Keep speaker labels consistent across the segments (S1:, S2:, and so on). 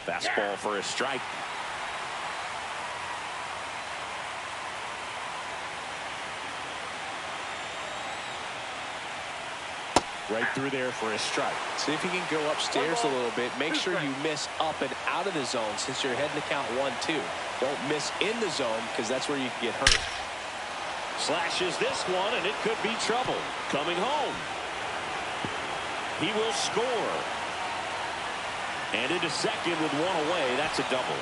S1: Fastball for a strike. Right through there for a strike.
S2: See if you can go upstairs a little bit. Make sure you miss up and out of the zone since you're heading to count 1-2. Don't miss in the zone because that's where you can get hurt.
S1: Slashes this one, and it could be trouble. Coming home. He will score. And into second with one away. That's a double.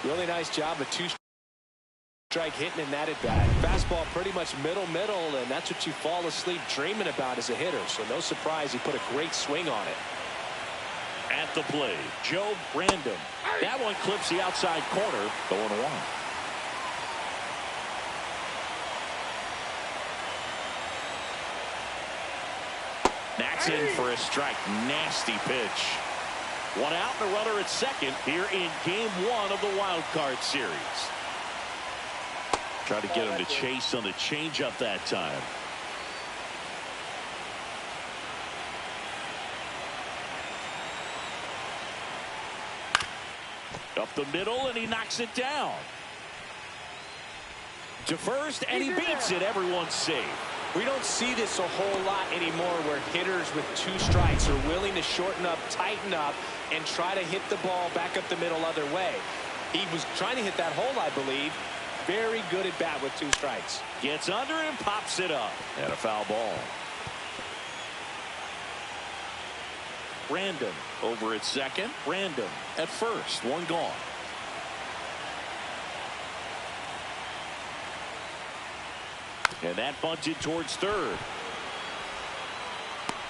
S2: Really nice job of two-strike hitting in that at bat. Fastball pretty much middle, and that's what you fall asleep dreaming about as a hitter. So no surprise he put a great swing on it.
S1: At the plate, Joe Brandon. That one clips the outside corner. 0-1. That's in for a strike. Nasty pitch. One out and a runner at second here in game 1 of the wild card series. Try to get him to chase on the changeup that time. Up the middle, and he knocks it down. To first, and he beats it. Everyone's safe.
S2: We don't see this a whole lot anymore where hitters with 2 strikes are willing to shorten up, tighten up, and try to hit the ball back up the middle other way. He was trying to hit that hole, I believe. Very good at bat with 2 strikes.
S1: Gets under it and pops it up. And a foul ball. Random over at second. Random at first. One gone. And that bunted towards third.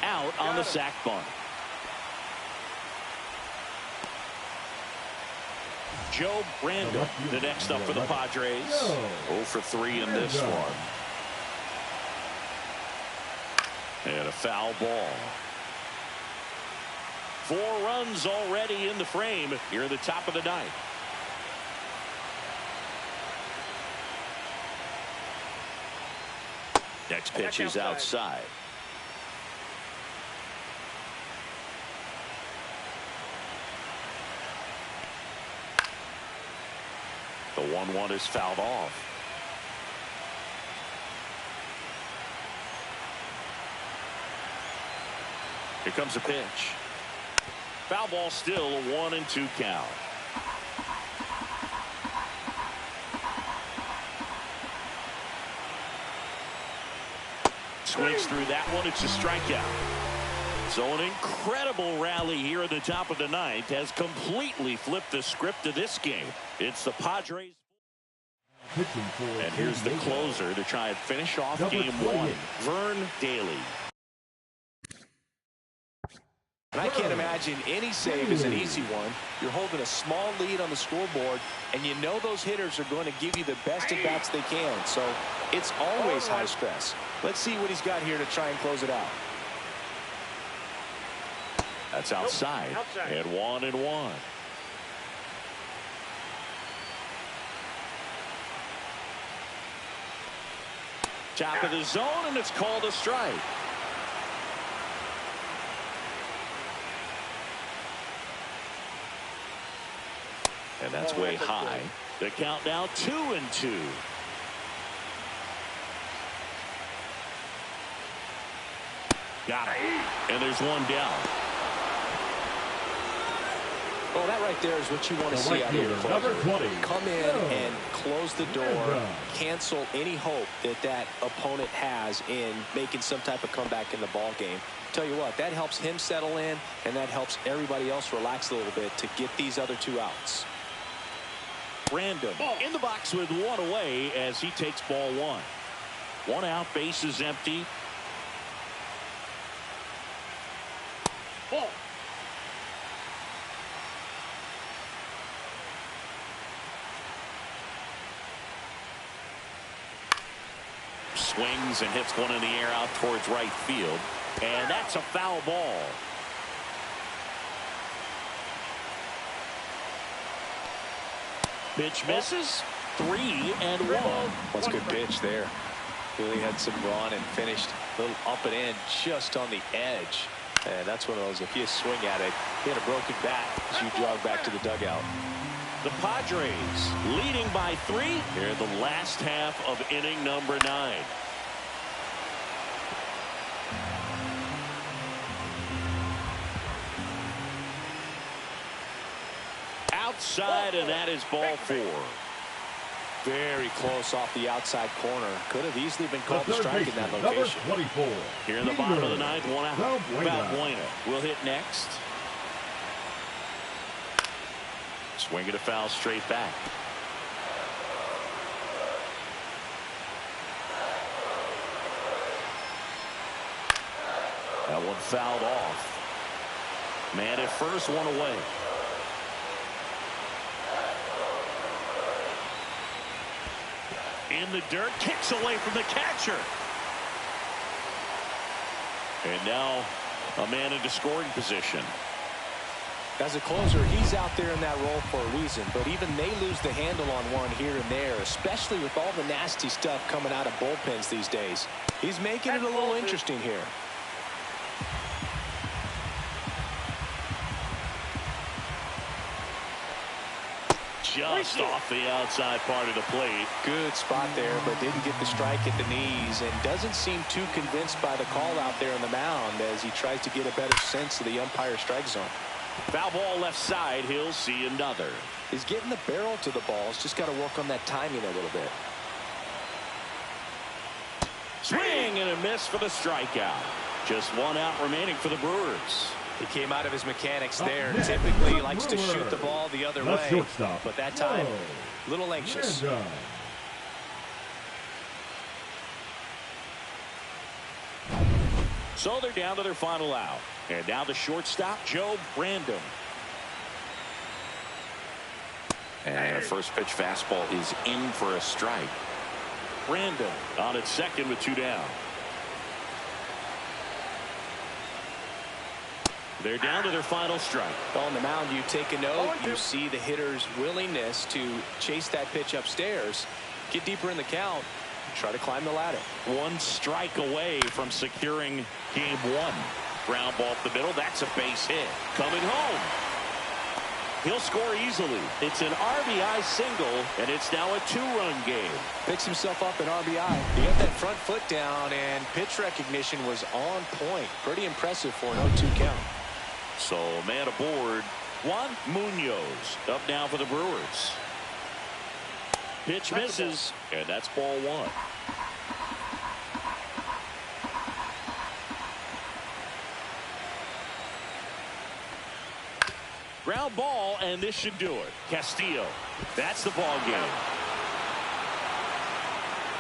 S1: Out on the sac bunt. Joe Brandon, the next up for the Padres. 0 for 3 in this one. And a foul ball. 4 runs already in the frame here at the top of the 9th. Next pitch is outside. The 1-1 is fouled off. Here comes a pitch. Foul ball, still a 1-2 count. Swings through that one. It's a strikeout. So an incredible rally here at the top of the 9th has completely flipped the script of this game. It's the Padres. And here's the closer to try and finish off game 1. Vern Daly.
S2: And I can't imagine any save is an easy one. You're holding a small lead on the scoreboard, and you know those hitters are going to give you the best at bats they can. So it's always high stress. Let's see what he's got here to try and close it out.
S1: That's outside. And 1-1. Top of the zone, and it's called a strike. And that's way high. The count now 2-2. Got it. And there's one down.
S2: Well, that right there is what you want to see out of your closer. Come in and close the door, cancel any hope that that opponent has in making some type of comeback in the ball game. Tell you what, that helps him settle in, and that helps everybody else relax a little bit to get these other 2 outs.
S1: Random in the box with 1 away as he takes ball 1. 1 out, base is empty. Ball. Swings and hits one in the air out towards right field. And that's a foul ball. Pitch misses. 3-1.
S2: That's a good pitch there. Really had some run and finished a little up and in just on the edge. And that's one of those, if you swing at it, hit a broken bat as you jog back to the dugout.
S1: The Padres leading by 3 here in the last half of inning number 9. Outside, and that is ball 4.
S2: Very close off the outside corner. Could have easily been called a strike in that location.
S1: Here in the bottom of the 9th, 1 out. Valbuena will hit next. Swing and a foul straight back. That one fouled off. Man at first, 1 away. In the dirt, kicks away from the catcher. And now a man into scoring position.
S2: As a closer, he's out there in that role for a reason, but even they lose the handle on one here and there, especially with all the nasty stuff coming out of bullpens these days. He's making it a little interesting here.
S1: Just off the outside part of the plate.
S2: Good spot there, but didn't get the strike at the knees, and doesn't seem too convinced by the call out there on the mound as he tries to get a better sense of the umpire strike zone.
S1: Foul ball left side. He'll see another.
S2: He's getting the barrel to the ball. He's just got to work on that timing a little bit.
S1: Swing and a miss for the strikeout. Just 1 out remaining for the Brewers.
S2: He came out of his mechanics there. Typically likes to shoot the ball the other way, but that time a little anxious.
S1: So they're down to their final out. And now the shortstop, Joe Brandon. And a first pitch fastball is in for a strike. Brandon on at second with 2 down. They're down to their final strike.
S2: On the mound, you take a note. You see the hitter's willingness to chase that pitch upstairs, get deeper in the count, try to climb the ladder.
S1: 1 strike away from securing game 1. Ground ball up the middle. That's a base hit. Coming home. He'll score easily. It's an RBI single, and it's now a 2-run game.
S2: Picks himself up an RBI. He got that front foot down, and pitch recognition was on point. Pretty impressive for an 0-2 count.
S1: So, man aboard, Juan Munoz up now for the Brewers. Pitch misses, and that's ball 1. Ground ball, and this should do it. Castillo, that's the ball game.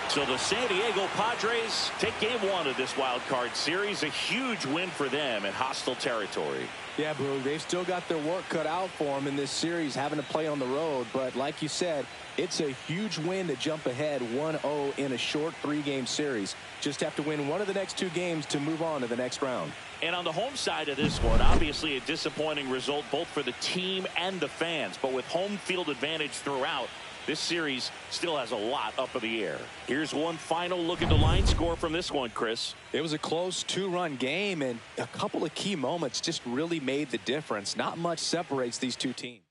S1: So the San Diego Padres take game 1 of this wild card series. A huge win for them in hostile territory.
S2: Yeah, Bro, they've still got their work cut out for them in this series, having to play on the road. But like you said, it's a huge win to jump ahead 1-0 in a short 3-game series. Just have to win one of the next 2 games to move on to the next round.
S1: And on the home side of this one, obviously a disappointing result both for the team and the fans. But with home field advantage throughout, this series still has a lot up in the air. Here's one final look at the line score from this one, Chris.
S2: It was a close 2-run game, and a couple of key moments just really made the difference. Not much separates these 2 teams.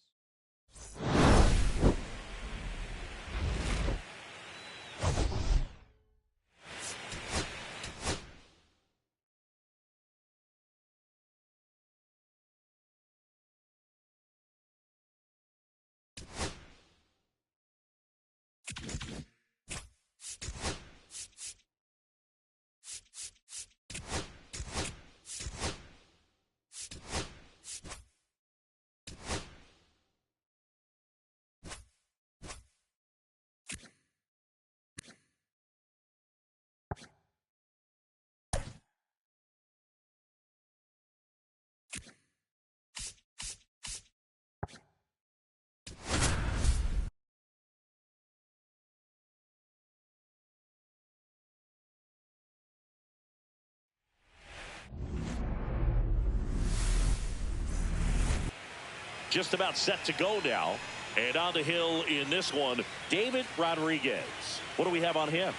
S1: Just about set to go now. And on the hill in this one, David Rodriguez. What do we have on him?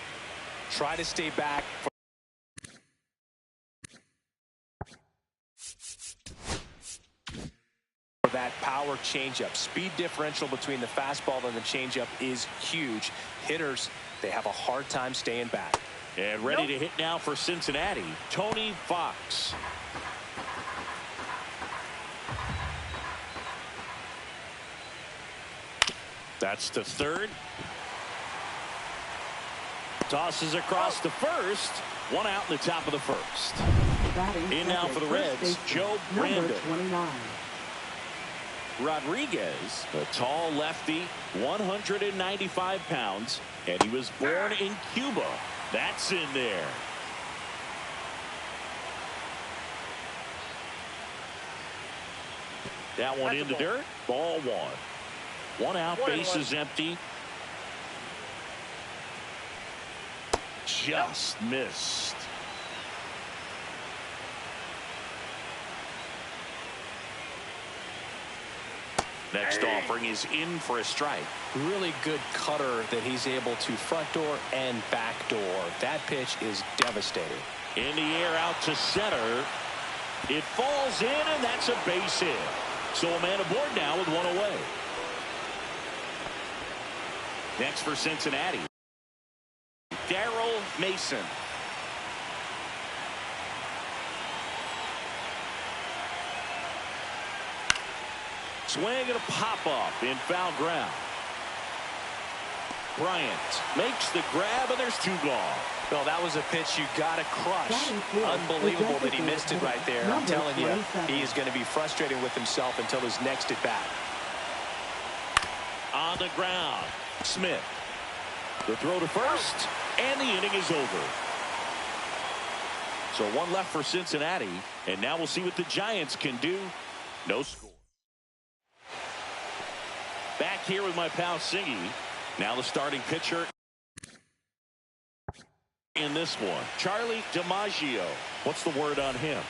S2: Try to stay back. power changeup. Speed differential between the fastball and the changeup is huge. Hitters, they have a hard time staying back.
S1: And ready to hit now for Cincinnati, Tony Fox. That's to third. Tosses across to first. One out in the top of the first. In now for the Reds, Joe Brandon.
S3: 29.
S1: Rodriguez, a tall lefty, 195 pounds, and he was born in Cuba. That's in there. That one in the dirt. Ball one. One out, bases empty. Just missed. Next offering is in for a strike.
S2: Really good cutter that he's able to front door and back door. That pitch is devastating.
S1: In the air out to center. It falls in, and that's a base hit. So a man aboard now with one away. Next for Cincinnati, Darrell Mason. Swing and a pop-up in foul ground. Bryant makes the grab, and there's two gone.
S2: Well, that was a pitch you got to crush. Unbelievable that he missed it right there. I'm telling you, he is going to be frustrated with himself until his next at bat.
S1: On the ground, Smith. The throw to first, and the inning is over. So one left for Cincinnati, and now we'll see what the Giants can do. No score. Back here with my pal Singy. Now the starting pitcher in this one, Charlie DiMaggio. What's the word on him?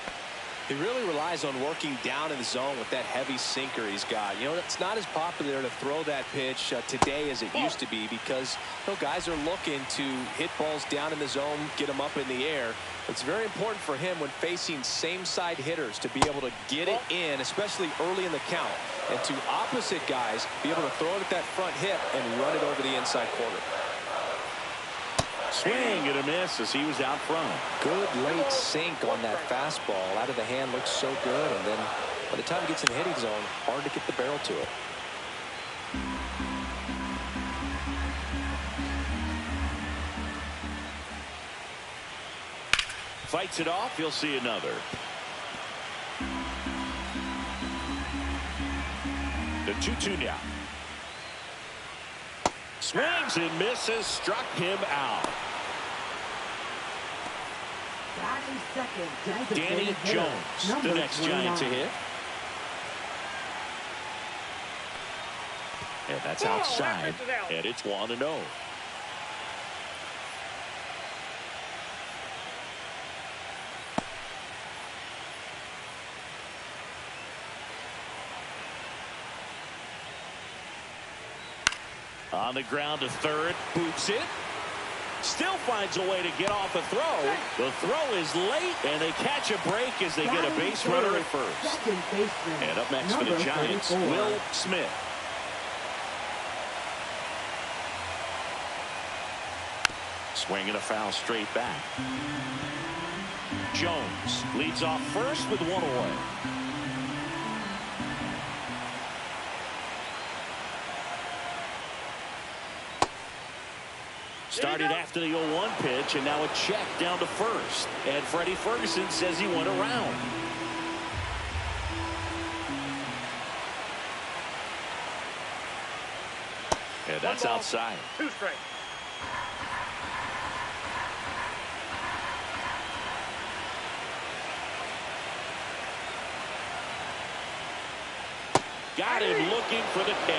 S2: He really relies on working down in the zone with that heavy sinker he's got. You know, it's not as popular to throw that pitch today as it used to be because, you know, guys are looking to hit balls down in the zone, get them up in the air. It's very important for him when facing same-side hitters to be able to get it in, especially early in the count, and to opposite guys be able to throw it at that front hip and run it over the inside corner.
S1: Swing and a miss as he was out front.
S2: Good late sink on that fastball. Out of the hand looks so good, and then by the time it gets in the hitting zone, hard to get the barrel to it.
S1: Fights it off. You'll see another. The 2-2 now. Swings and misses. Struck him out. Danny Jones, the next Giant to hit. And that's outside. And it's 1-0. On the ground to third, boots it. Still finds a way to get off a throw. The throw is late, and they catch a break as they get a base runner at first. And up next for the Giants, Will Smith. Swinging a foul straight back. Jones leads off first with one away. Started after the 0-1 pitch, and now a check down to first. And Freddie Ferguson says he went around. And that's outside.
S4: 2 strikes.
S1: Got him looking for the K.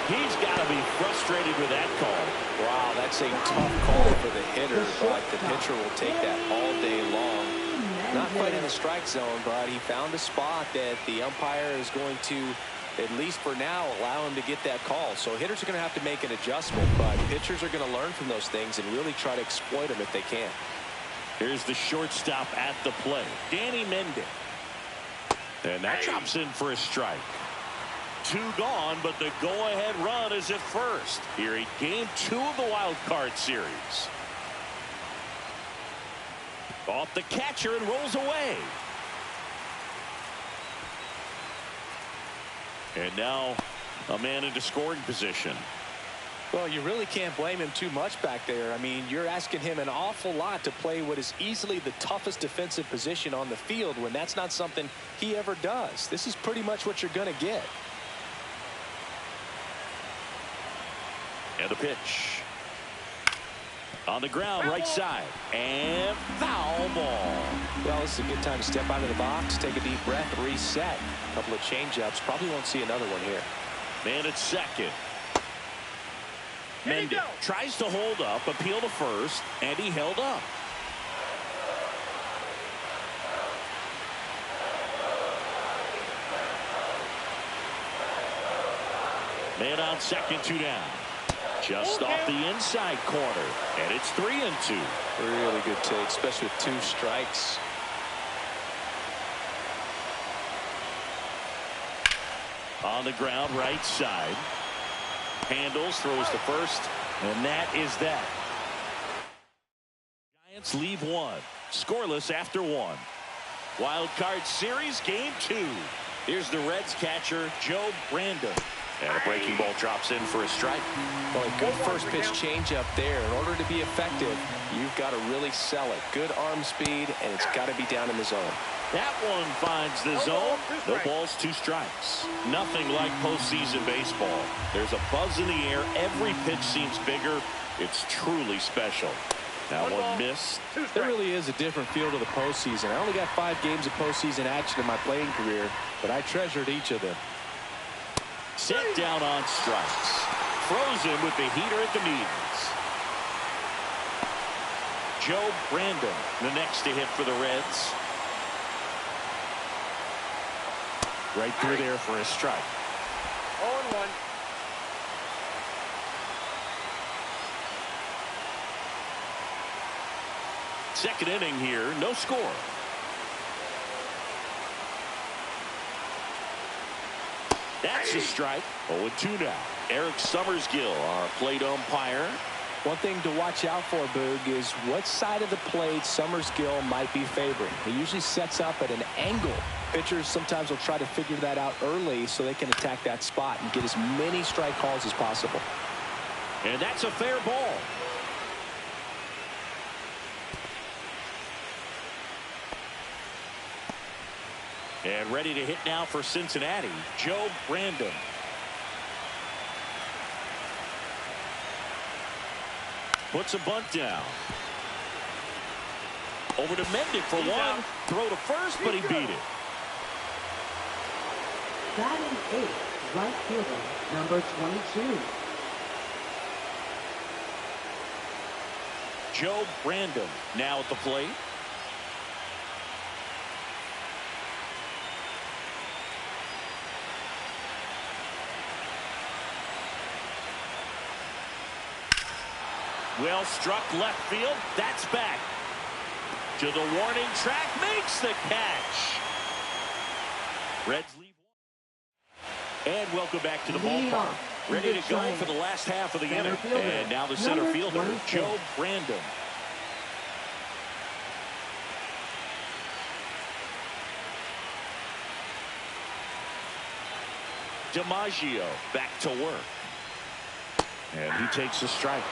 S1: He's got to be frustrated with that call.
S2: Wow, that's a tough call for the hitter, but the pitcher will take that all day long. Not quite in the strike zone, but he found a spot that the umpire is going to, at least for now, allow him to get that call. So hitters are going to have to make an adjustment, but pitchers are going to learn from those things and really try to exploit them if they can.
S1: Here's the shortstop at the plate, Danny Mendez. And that drops in for a strike. 2 gone, but the go-ahead run is at first here in Game 2 of the wild card series. Off the catcher and rolls away. And now a man into scoring position.
S2: Well, you really can't blame him too much back there. I mean, you're asking him an awful lot to play what is easily the toughest defensive position on the field when that's not something he ever does. This is pretty much what you're going to get.
S1: And the pitch. On the ground, right side. And foul ball.
S2: Well, this is a good time to step out of the box, take a deep breath, reset. A couple of change-ups. Probably won't see another one here.
S1: Man at second. Mendy tries to hold up, appeal to first, and he held up. Man on second, 2 down. Just off the inside corner, and it's 3-2.
S2: Really good take, especially with 2 strikes.
S1: On the ground, right side. Handles, throws to first, and that is that. Giants leave 1. Scoreless after 1. Wild card series, Game 2. Here's the Reds catcher, Joe Brandon. And a breaking ball drops in for a strike.
S2: Well, a good first pitch changeup there. In order to be effective, you've got to really sell it. Good arm speed, and it's got to be down in the zone.
S1: That one finds the zone. No balls, 2 strikes. Nothing like postseason baseball. There's a buzz in the air. Every pitch seems bigger. It's truly special. That one missed.
S2: There really is a different feel to the postseason. I only got 5 games of postseason action in my playing career, but I treasured each of them.
S1: Set down on strikes. Frozen with the heater at the knees. Joe Brandon, the next to hit for the Reds. Right through there for a strike.
S3: 0-1.
S1: Second inning here, no score. That's a strike. 0-2 now. Eric Summersgill, our plate umpire.
S2: One thing to watch out for, Boog, is what side of the plate Summersgill might be favoring. He usually sets up at an angle. Pitchers sometimes will try to figure that out early so they can attack that spot and get as many strike calls as possible.
S1: And that's a fair ball. And ready to hit now for Cincinnati, Joe Brandon. Puts a bunt down. Over to Mendy for 1. Throw to first, but he beat it.
S4: Batting 8th, right fielder, number 22.
S1: Joe Brandon now at the plate. Well struck left field. That's back. To the warning track. Makes the catch. Reds leave 1. And welcome back to the ballpark. Ready to go for the last half of the inning. And now the center fielder, Joe Brandon. DiMaggio back to work. And he takes a strike.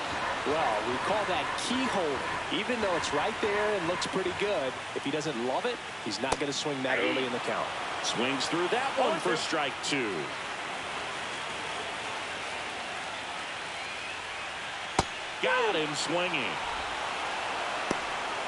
S2: Well, we call that key holding. Even though it's right there and looks pretty good, if he doesn't love it, he's not going to swing that early in the count.
S1: Swings through that one for strike 2. Got him swinging.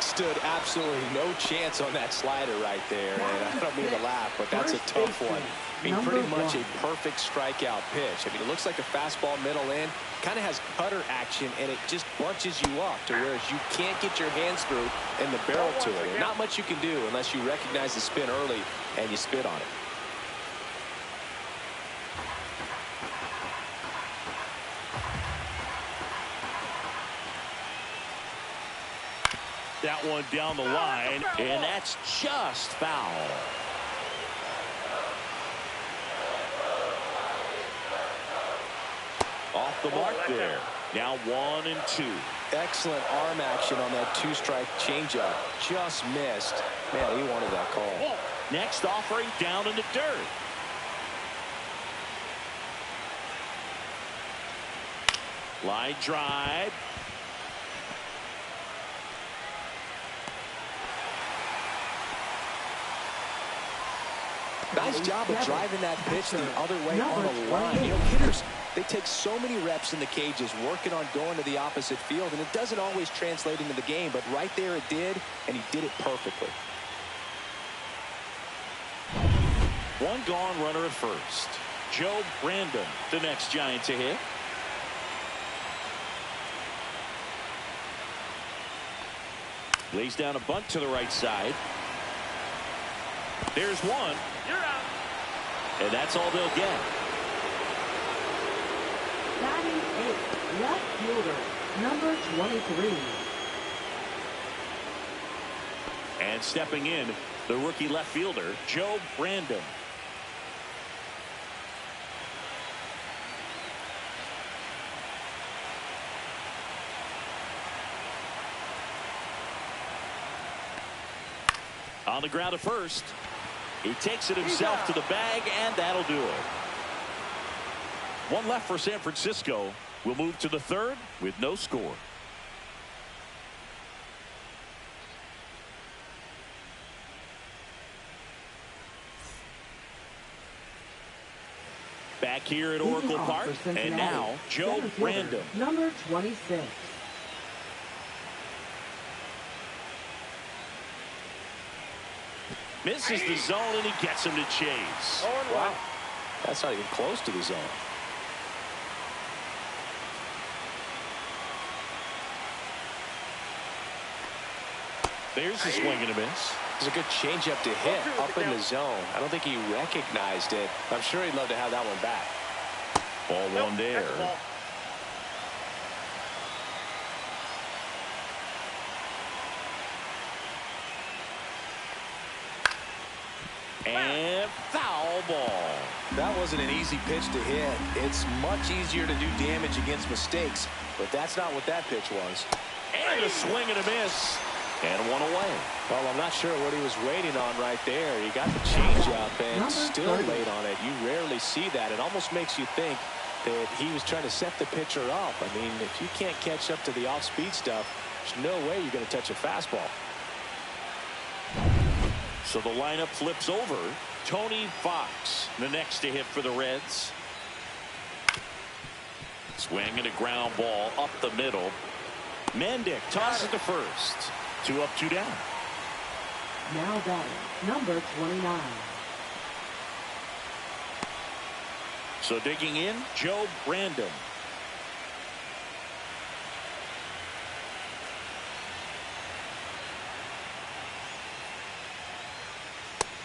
S2: Stood absolutely no chance on that slider right there. And I don't mean to laugh, but that's a tough one. I mean, pretty much a perfect strikeout pitch. I mean, it looks like a fastball middle in. Kind of has cutter action, and it just bunches you up to where you can't get your hands through and the barrel to it. And not much you can do unless you recognize the spin early and you spit on it.
S1: That one down the line, and that's just foul. off the mark there. Now 1-2.
S2: Excellent arm action on that two-strike changeup. Just missed. Man, he wanted that call.
S1: Next offering down in the dirt. Line drive.
S2: Nice job of driving that pitch the other way on the line. You know, hitters, they take so many reps in the cages working on going to the opposite field, and it doesn't always translate into the game, but right there it did, and he did it perfectly.
S1: One gone, runner at first. Joe Brandon, the next Giant to hit. Lays down a bunt to the right side. There's one.
S3: You're out.
S1: And that's all they'll get.
S4: Batting 8, left fielder, number 23.
S1: And stepping in, the rookie left fielder, Joe Brandon. On the ground at first. He takes it himself to the bag, and that'll do it. One left for San Francisco. We'll move to the third with no score. Back here at Oracle Park, and now Joe Brandon.
S4: Number 26.
S1: Misses the zone, and he gets him to chase.
S2: Wow. That's not even close to the zone.
S1: There's a swing and a miss.
S2: It's a good changeup to hit up in the zone. I don't think he recognized it. I'm sure he'd love to have that one back.
S1: Ball one there. And foul ball.
S2: That wasn't an easy pitch to hit. It's much easier to do damage against mistakes, but that's not what that pitch was.
S1: And a swing and a miss. And one away.
S2: Well, I'm not sure what he was waiting on right there. He got the changeup and still late on it. You rarely see that. It almost makes you think that he was trying to set the pitcher up. I mean, if you can't catch up to the off-speed stuff, there's no way you're going to touch a fastball.
S1: So the lineup flips over. Tony Fox, the next to hit for the Reds. Swing and a ground ball up the middle. Mendick tosses to first. 2 up, 2 down.
S4: Now batting, number 29.
S1: So digging in, Joe Brandon.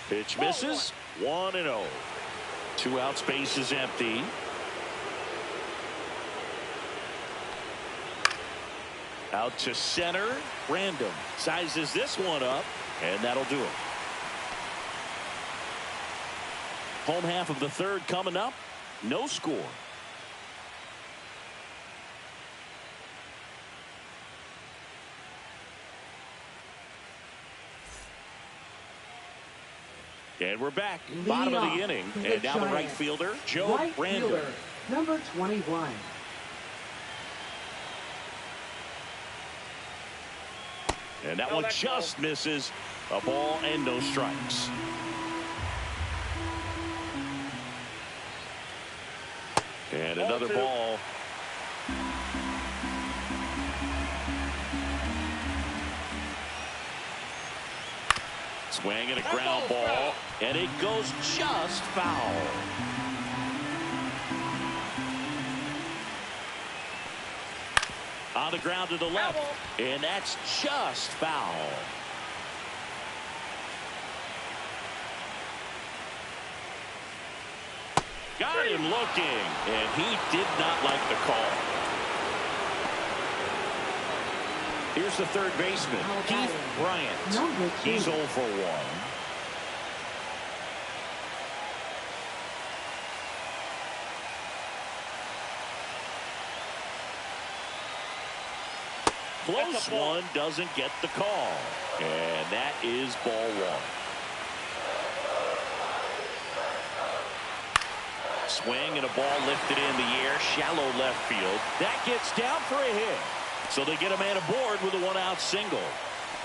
S1: Pitch misses. 1-0. 2 outs, base is empty. Out to center. Brandon sizes this one up, and that'll do it. Home half of the third coming up. No score. And we're back. Bottom of the inning. And now the right fielder, Joe Brandon.
S4: Fielder, number 21.
S1: And that one just misses. A ball and no strikes. And another ball. Swing and a ground ball. And it goes just foul. On the ground to the left. And that's just foul. Got him looking. And he did not like the call. Here's the third baseman, Keith Bryant. He's 0 for 1. close one doesn't get the call. And that is ball one. Swing and a ball lifted in the air, shallow left field. That gets down for a hit. So they get a man aboard with a one-out single.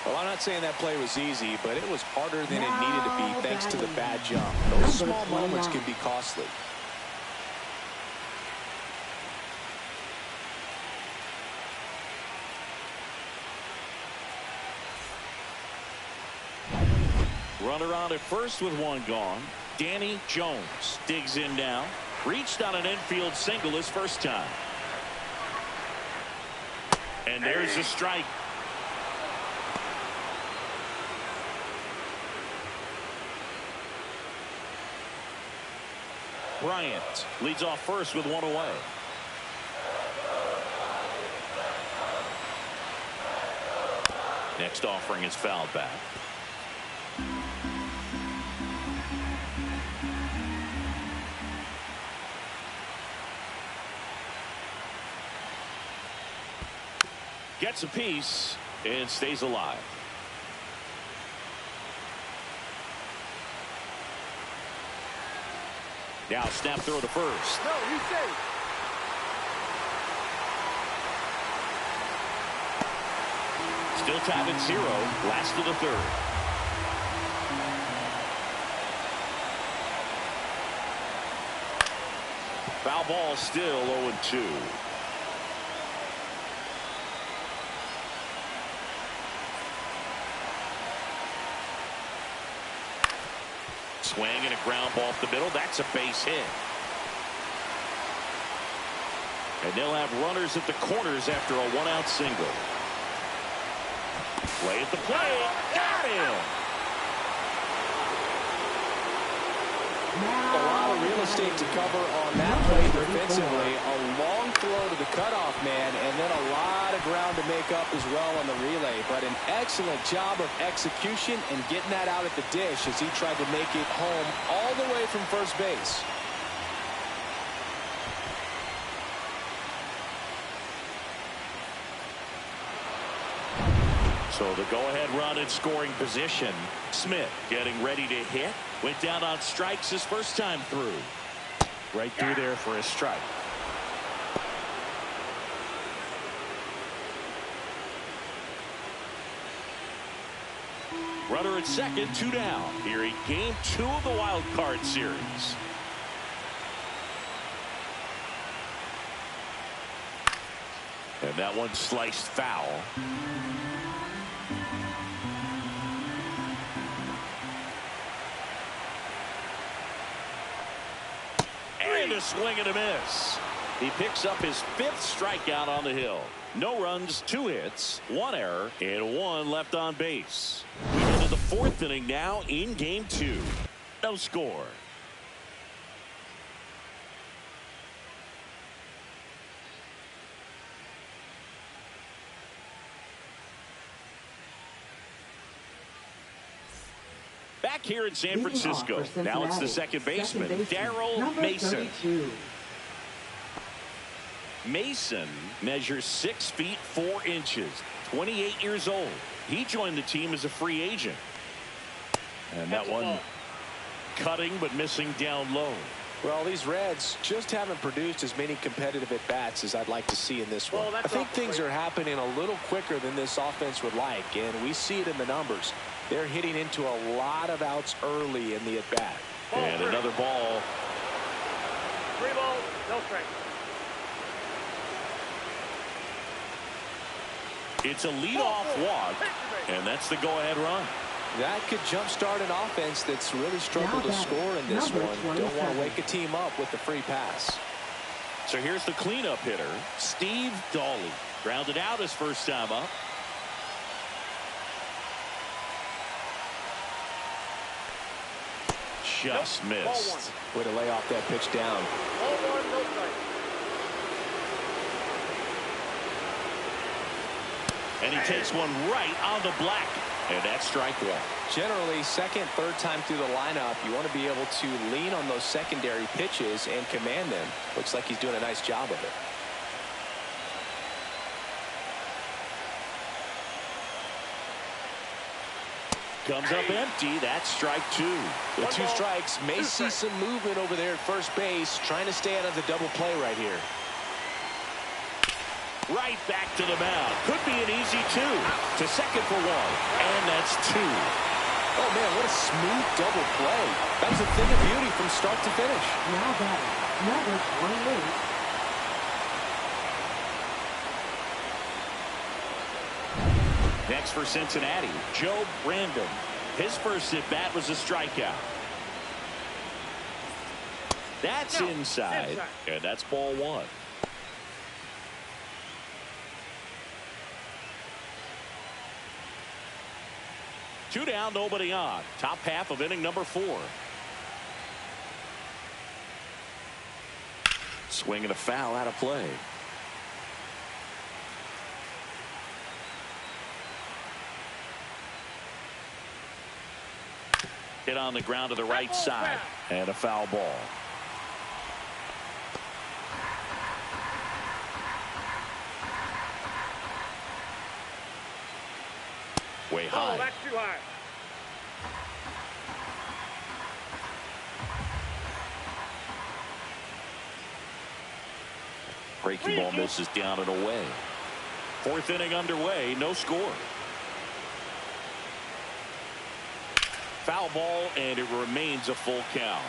S2: Well, I'm not saying that play was easy, but it was harder than it needed to be thanks to the bad jump. Those small moments can be costly.
S1: Runner on at first with one gone. Danny Jones digs in now. Reached on an infield single his first time. And there's a strike. Bryant leads off first with one away. Next offering is fouled back. Gets a piece and stays alive. Now snap throw to first.
S3: No, he's safe.
S1: Still tied at 0. Last of the third. Foul ball, still 0-2. Swing and a ground ball off the middle. That's a base hit. And they'll have runners at the corners after a one-out single. Play at the plate. Got him.
S2: A lot of real estate to cover on that play defensively. A long throw to the cutoff man, and then a lot of ground to make up as well on the relay. But an excellent job of execution and getting that out at the dish as he tried to make it home all the way from first base.
S1: So the go-ahead run in scoring position. Smith getting ready to hit. Went down on strikes his first time through. Right through there for a strike. Runner at second, 2 down. Here in game 2 of the wild card series. And that one sliced foul. And a swing and a miss. He picks up his 5th strikeout on the hill. No runs, 2 hits, 1 error, and 1 left on base. We go to the 4th inning now in game 2. No score. Back here in San Francisco. Now it's the second baseman, Daryl Mason.
S4: 32.
S1: Mason measures 6 feet 4 inches, 28 years old. He joined the team as a free agent. And that one cutting but missing down low.
S2: Well, these Reds just haven't produced as many competitive at-bats as I'd like to see in this one. I think things are happening a little quicker than this offense would like, and we see it in the numbers. They're hitting into a lot of outs early in the at-bat.
S1: And another ball.
S3: 3 balls, no strike.
S1: It's a leadoff walk, and that's the go-ahead run.
S2: That could jumpstart an offense that's really struggled to score in this one. Don't want to wake a team up with the free pass.
S1: So here's the cleanup hitter, Steve Dawley. Grounded out his first time up. Just missed.
S2: Way to lay off that pitch down.
S3: Ball 1, no strike.
S1: And he takes one right on the black. And that's strike 1.
S2: Generally, second, third time through the lineup, you want to be able to lean on those secondary pitches and command them. Looks like he's doing a nice job of it.
S1: Comes up empty. That's strike two.
S2: The two strikes may see some movement over there at first base, trying to stay out of the double play right here.
S1: Right back to the mound. Could be an easy two. To second for one. And that's two.
S2: Oh, man, what a smooth double play. That was a thing of beauty from start to finish.
S4: Now batting, number 28.
S1: Next for Cincinnati, Joe Brandon. His first at-bat was a strikeout. That's inside. And that's ball one. Two down, nobody on. Top half of inning number 4. Swing and a foul out of play. Hit on the ground to the right side. And a foul ball. Way high.
S3: Oh, that's too high.
S1: Breaking ball misses down and away. 4th inning underway. No score. Foul ball, and it remains a full count.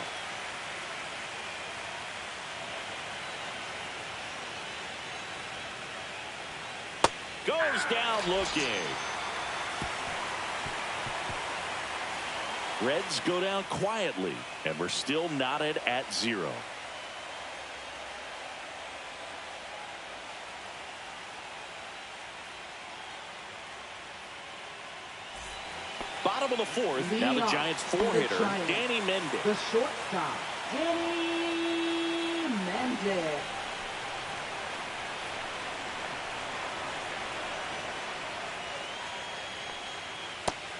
S1: Goes down looking. Reds go down quietly, and we're still knotted at 0. Bottom of the 4th, now the Giants' 4-hitter, Danny Mendez.
S4: The shortstop, Danny Mendez.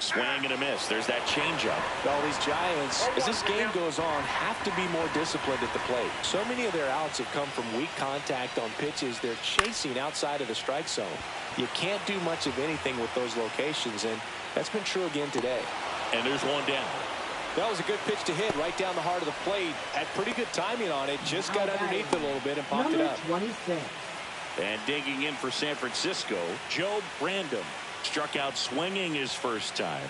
S1: Swing and a miss. There's that changeup.
S2: Well, these Giants, as this game goes on, have to be more disciplined at the plate. So many of their outs have come from weak contact on pitches they're chasing outside of the strike zone. You can't do much of anything with those locations, and that's been true again today.
S1: And there's one down.
S2: That was a good pitch to hit right down the heart of the plate. Had pretty good timing on it. Just got underneath it a little bit and popped it up.
S4: 26.
S1: And digging in for San Francisco, Joe Brandon. Struck out swinging his first time.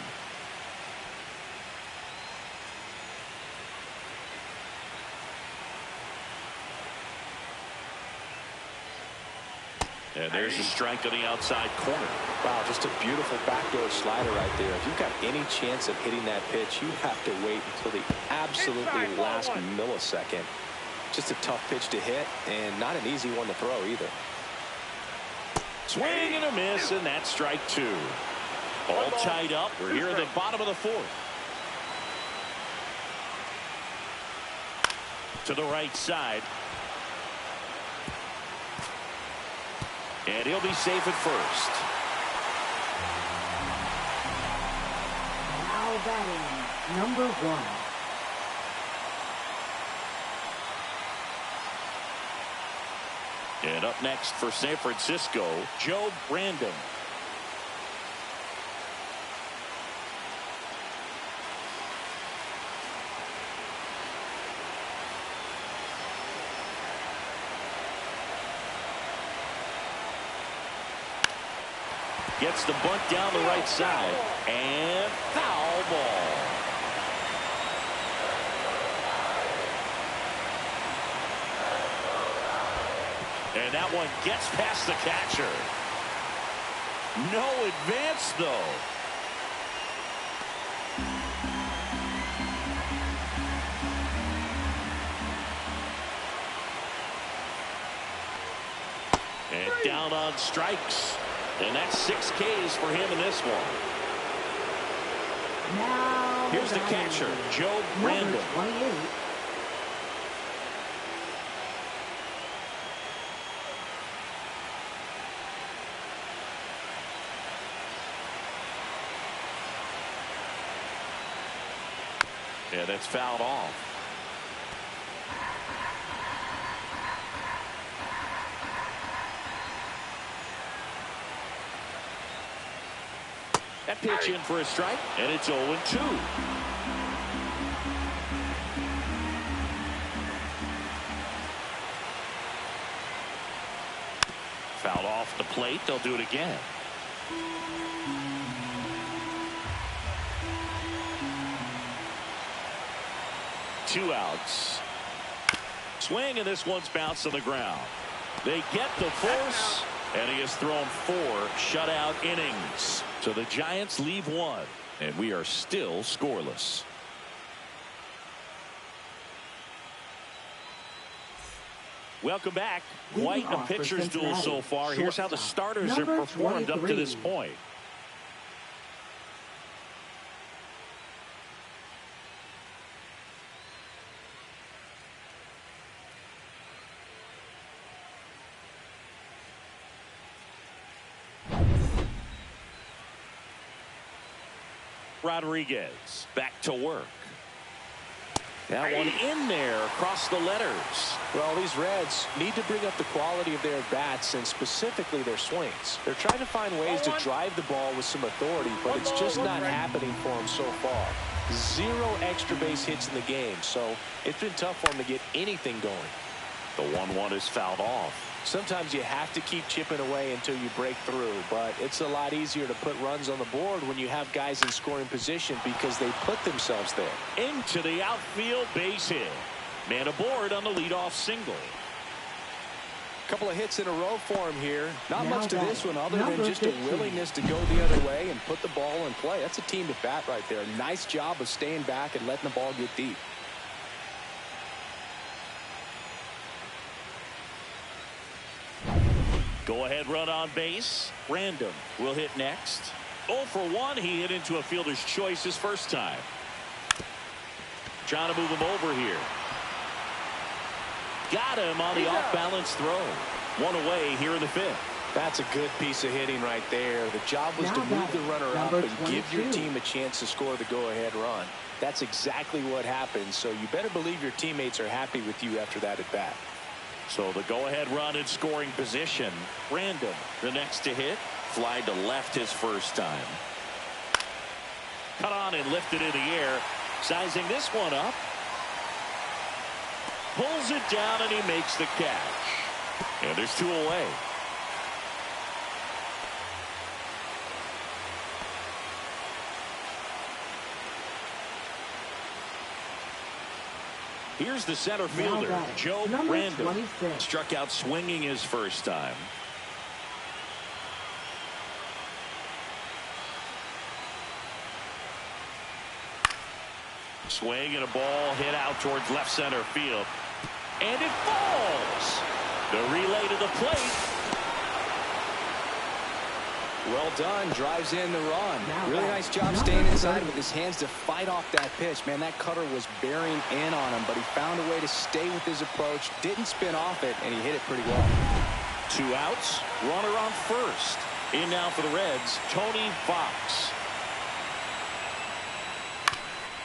S1: And there's a strike on the outside corner.
S2: Wow, just a beautiful backdoor slider right there. If you've got any chance of hitting that pitch, you have to wait until the absolutely last millisecond. Just a tough pitch to hit, and not an easy one to throw either.
S1: Swing and a miss, and that's strike 2. All tied up. We're here at the bottom of the 4th. To the right side. And he'll be safe at first.
S4: Now batting, number 1.
S1: And up next for San Francisco, Joe Brandon. Gets the bunt down the right side. And foul ball. And that one gets past the catcher. No advance, though. And down on strikes. And that's 6 Ks for him in this one.
S4: Now
S1: here's the catcher, Joe Brandon.
S4: Number 28.
S1: Yeah, that's fouled off. That pitch in for a strike, and it's 0-2. Fouled off the plate. They'll do it again. Two outs. Swing, and this one's bounced on the ground. They get the force, and he has thrown 4 shutout innings. So the Giants leave 1, and we are still scoreless. Welcome back. Quite a pitcher's duel so far. Here's how the starters have performed up to this point. Rodriguez back to work. That one in there across the letters.
S2: Well, these Reds need to bring up the quality of their bats and specifically their swings. They're trying to find ways to drive the ball with some authority, but it's just not happening for them so far. 0 extra base hits in the game, so it's been tough for them to get anything going.
S1: The 1-1 is fouled off.
S2: Sometimes you have to keep chipping away until you break through, but it's a lot easier to put runs on the board when you have guys in scoring position because they put themselves there.
S1: Into the outfield, base hit. Man aboard on the leadoff single.
S2: Couple of hits in a row for him here. Not much to this one other than just a willingness to go the other way and put the ball in play. That's a team at bat right there. Nice job of staying back and letting the ball get deep.
S1: Go-ahead run on base. Random will hit next. 0 for 1. He hit into a fielder's choice his first time. Trying to move him over here. Got him on the off-balance throw. 1 away here in the 5th.
S2: That's a good piece of hitting right there. The job was to move the runner up and give your team a chance to score the go-ahead run. That's exactly what happened, so you better believe your teammates are happy with you after that at bat.
S1: So the go-ahead run in scoring position. Random, the next to hit. Fly to left his first time. Cut on and lifted in the air. Sizing this one up. Pulls it down and he makes the catch. And there's 2 away. Here's the center fielder, Joe Random. Struck out swinging his first time. Swing and a ball hit out towards left center field. And it falls. The relay to the plate.
S5: Well done. Drives in the run. Really nice job staying inside with his hands to fight off that pitch. Man, that cutter was bearing in on him, but he found a way to stay with his approach, didn't spin off it, and he hit it pretty well.
S1: 2 outs. Runner on first. In now for the Reds, Tony Fox.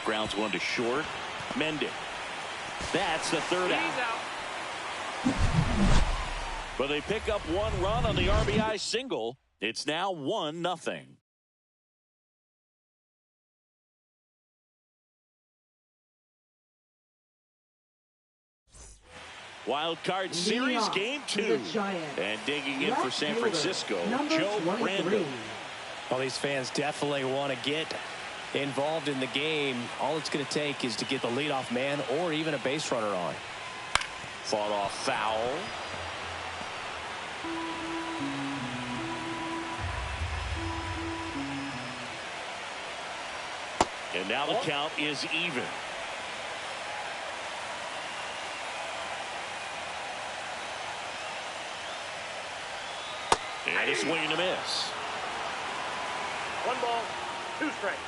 S1: Grounds 1 to short. Mending. That's the 3rd out. But they pick up 1 run on the RBI single. It's now 1-0. Wild Card Series Game 2. And digging in for San Francisco, Joe Random.
S2: Well, these fans definitely want to get involved in the game. All it's going to take is to get the leadoff man or even a base runner on.
S1: Fought off foul. And now the count is even. And a swing and a miss.
S3: 1 ball, 2 strikes.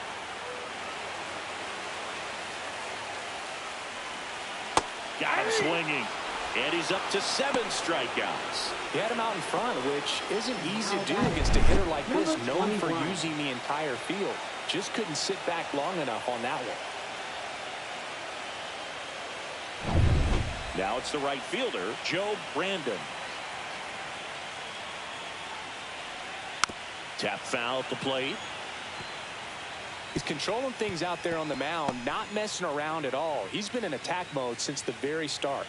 S1: Got him swinging. And he's up to 7 strikeouts.
S2: He had him out in front, which isn't easy to do against a hitter like this, known for using the entire field. Just couldn't sit back long enough on that one.
S1: Now it's the right fielder, Joe Random. Tap foul at the plate.
S2: He's controlling things out there on the mound, not messing around at all. He's been in attack mode since the very start.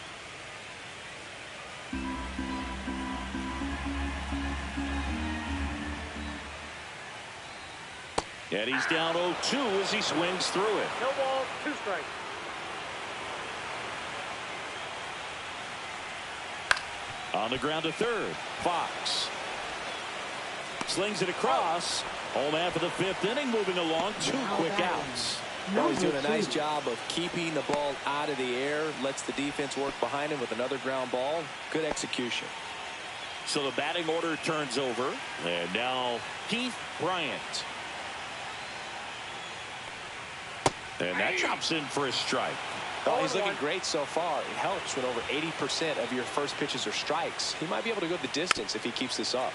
S1: And he's down 0-2 as he swings through it.
S3: No ball, 2 strikes.
S1: On the ground to third, Fox. Slings it across. Home half of the 5th inning, moving along. 2 quick outs.
S2: Well, he's doing a nice job of keeping the ball out of the air. Lets the defense work behind him with another ground ball. Good execution.
S1: So the batting order turns over. And now Keith Bryant. And that drops in for a strike.
S2: Oh, he's looking great so far. It helps when over 80% of your first pitches are strikes. He might be able to go the distance if he keeps this up.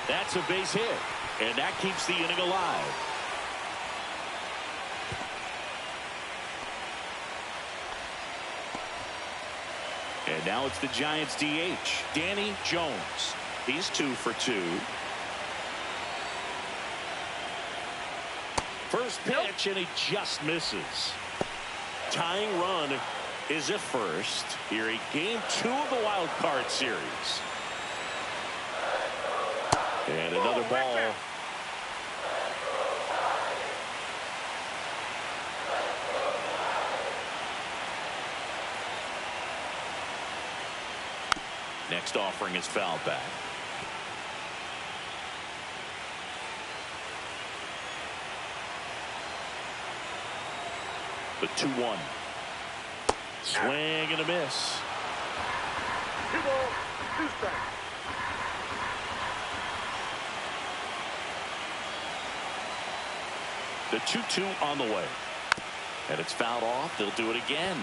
S1: That's a base hit. And that keeps the inning alive. And now it's the Giants DH, Danny Jones. He's 2 for 2. First pitch, and he just misses. Tying run is at first here in Game 2 of the Wild Card Series. And another ball. Next offering is fouled back. The 2-1. Swing and a miss.
S3: 2 balls, 2 strikes.
S1: The 2-2 on the way. And it's fouled off. They'll do it again.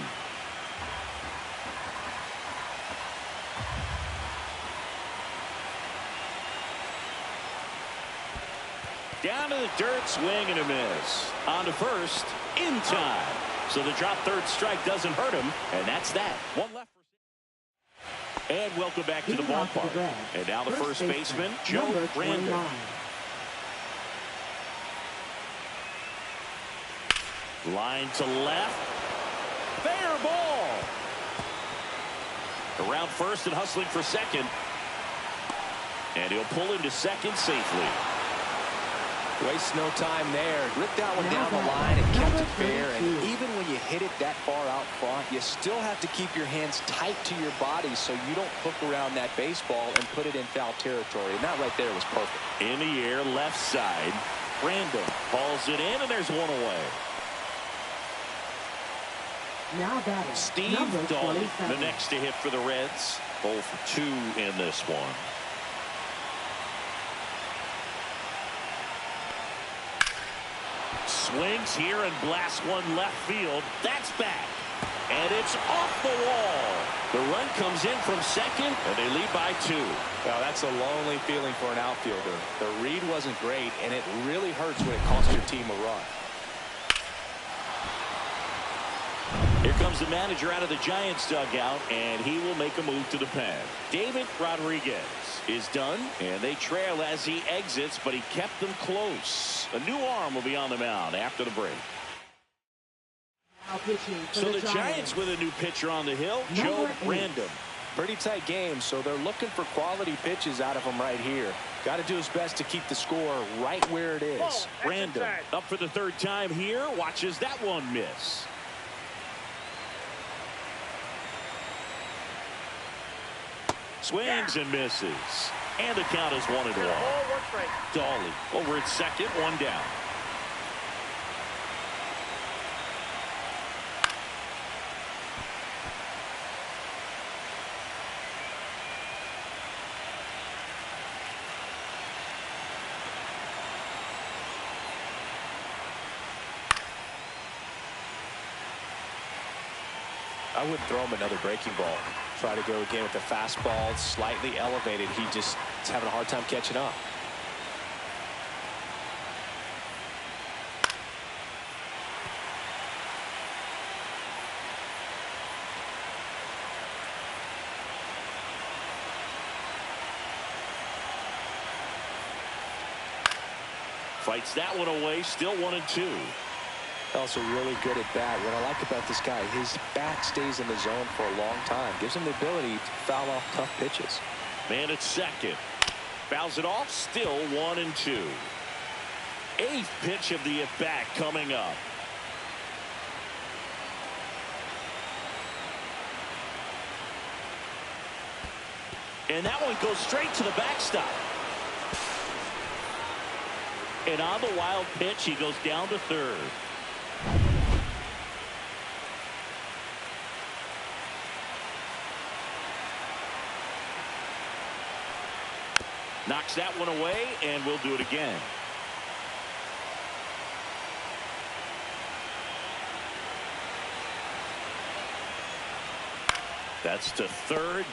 S1: Down to the dirt, swing and a miss. On to first, in time. So the drop third strike doesn't hurt him, and that's that. 1 left. And welcome back to the ballpark. And now the first baseman, Joe Brandon. Line to left. Fair ball. Around first and hustling for second. And he'll pull into second safely.
S2: Waste no time there. Ripped that one down the line and kept it fair. And even when you hit it that far out front, you still have to keep your hands tight to your body so you don't hook around that baseball and put it in foul territory. And that right there was perfect.
S1: In the air, left side. Brandon hauls it in, and there's one away.
S4: Now batting,
S1: Steve Dahl, the next to hit for the Reds. 0 for 2 in this one. Swings here and blasts one left field. That's back. And it's off the wall. The run comes in from second, and they lead by 2.
S2: Well, that's a lonely feeling for an outfielder. The read wasn't great, and it really hurts when it costs your team a run.
S1: Here comes the manager out of the Giants dugout, and he will make a move to the pad. David Rodriguez is done, and they trail as he exits, but he kept them close. A new arm will be on the mound after the break. So the Giants with a new pitcher on the hill, Joe Brandon.
S2: Pretty tight game, so they're looking for quality pitches out of him right here. Got to do his best to keep the score right where it is.
S1: Brandon up for the 3rd time here, watches that one miss. Swings and misses. And the count is 1-1. Dawley over at second, 1 down.
S2: I wouldn't throw him another breaking ball. Try to go again with the fastball, slightly elevated. He just is having a hard time catching up.
S1: Fights that one away. Still 1-2.
S2: Also really good at bat. What I like about this guy, his bat stays in the zone for a long time. Gives him the ability to foul off tough pitches.
S1: Man at second. Fouls it off. Still 1-2. Eighth pitch of the at-bat coming up. And that one goes straight to the backstop. And on the wild pitch, he goes down to third. Knocks that one away, and we'll do it again. That's to third.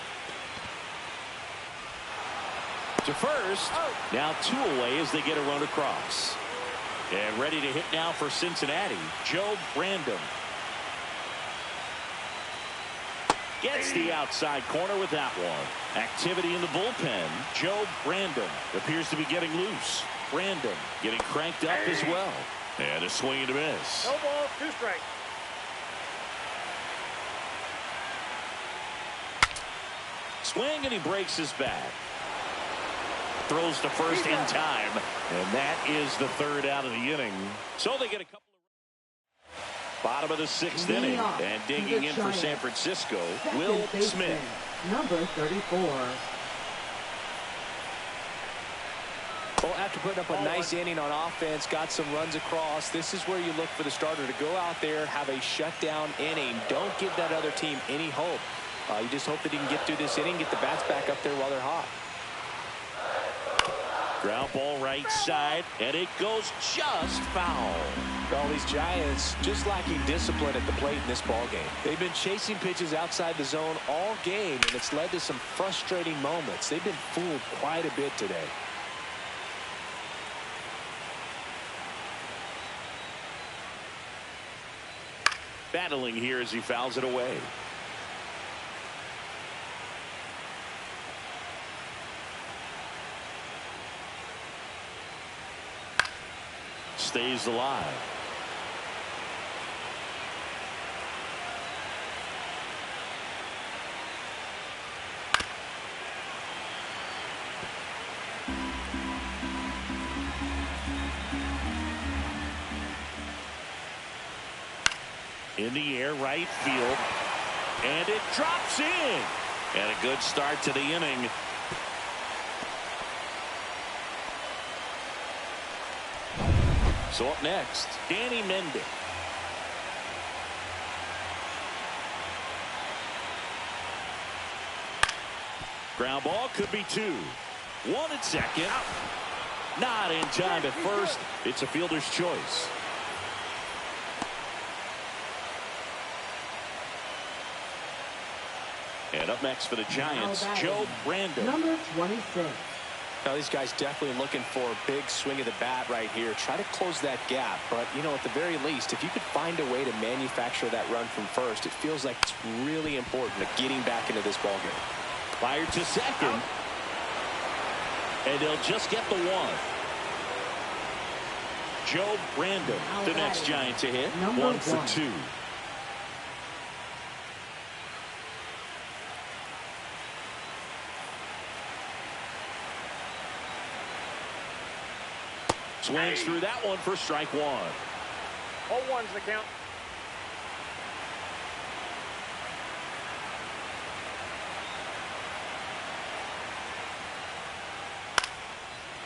S1: To first. Now 2 away as they get a run across. And ready to hit now for Cincinnati, Joe Brandon. Gets the outside corner with that one. Activity in the bullpen. Joe Brandon appears to be getting loose. Brandon getting cranked up as well. And a swing and a miss.
S3: No ball, 2 strikes.
S1: Swing, and he breaks his bat. Throws to first in time, and that is the third out of the inning. So they get a couple of bottom of the 6th inning, and digging in for San Francisco, Will Smith.
S4: Number 34.
S2: Well, after putting up a nice inning on offense, got some runs across, this is where you look for the starter to go out there, have a shutdown inning. Don't give that other team any hope. You just hope that he can get through this inning, get the bats back up there while they're hot.
S1: Ground ball right side, and it goes just foul.
S2: All these Giants just lacking discipline at the plate in this ball game. They've been chasing pitches outside the zone all game, and it's led to some frustrating moments. They've been fooled quite a bit today.
S1: Battling here as he fouls it away. Stays alive. In the air, right field, and it drops in. And a good start to the inning. So up next, Danny Mendick. Ground ball could be 2. 1 at second. Not in time at first. It's a fielder's choice. And up next for the Giants, Joe Brandon.
S4: Number 26.
S2: Now, these guys definitely looking for a big swing of the bat right here. Try to close that gap. But, you know, at the very least, if you could find a way to manufacture that run from first, it feels like it's really important to getting back into this ballgame.
S1: Fired to second. And they'll just get the 1. Joe Brandon, the next Giant to hit. 1 for 2. Swings through that one for strike 1.
S3: 0-1's the count.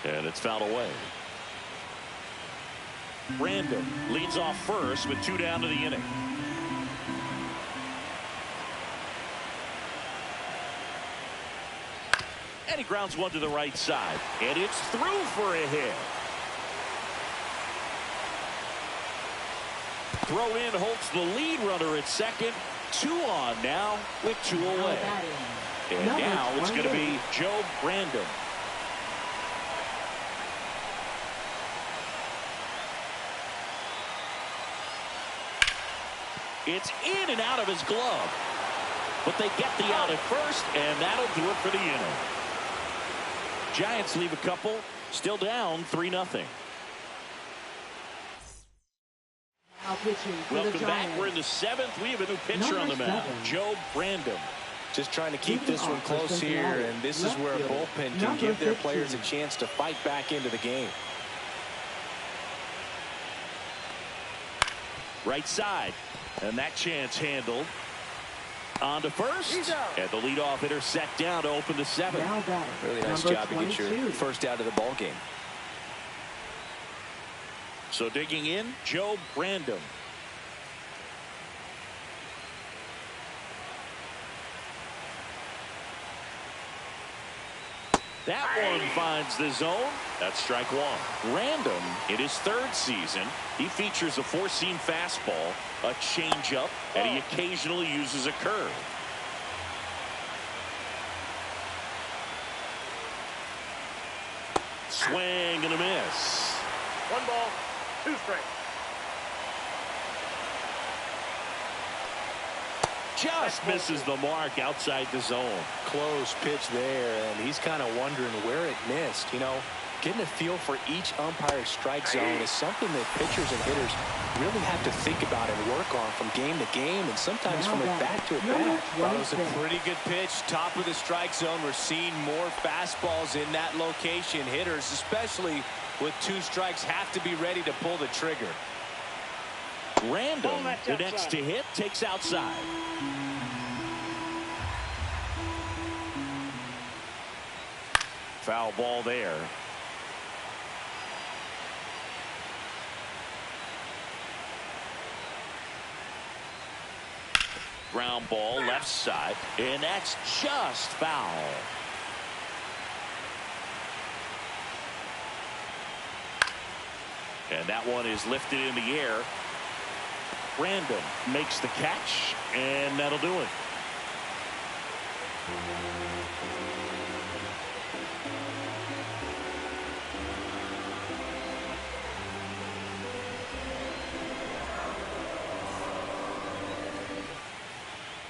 S1: And it's fouled away. Brandon leads off first with 2 down to the inning. And he grounds one to the right side. And it's through for a hit. Throw in Holtz, the lead runner at second. 2 on now with 2 away. And now it's going to be Joe Brandon. It's in and out of his glove. But they get the out at first, and that'll do it for the inning. Giants leave a couple, still down 3-0.
S4: Now pitching for the
S1: Welcome back.
S4: Giants.
S1: We're in the 7th. We have a new pitcher on the mound, Joe Brandon.
S5: Just trying to keep this one close here, and this is where a bullpen can give their players a chance to fight back into the game.
S1: Right side, and that chance handled. On to first, and the leadoff hitter set down to open the 7th.
S5: Really nice job to get your first out of the ball game.
S1: So digging in, Joe Brandon. That one finds the zone. That's strike one. Random in his 3rd season. He features a 4-seam fastball, a changeup, and he occasionally uses a curve. Swing and a miss.
S3: 1 ball, 2 strikes.
S1: Just misses the mark outside the zone.
S5: Close pitch there, and he's kind of wondering where it missed. You know, getting a feel for each umpire's strike zone is something that pitchers and hitters really have to think about and work on from game to game, and sometimes from at bat to at bat.
S6: That was a pretty good pitch. Top of the strike zone. We're seeing more fastballs in that location. Hitters, especially with 2 strikes, have to be ready to pull the trigger.
S1: Random, the next to hit, takes outside. Foul ball there. Ground ball left side, and that's just foul. And that one is lifted in the air. Random makes the catch, and that'll do it.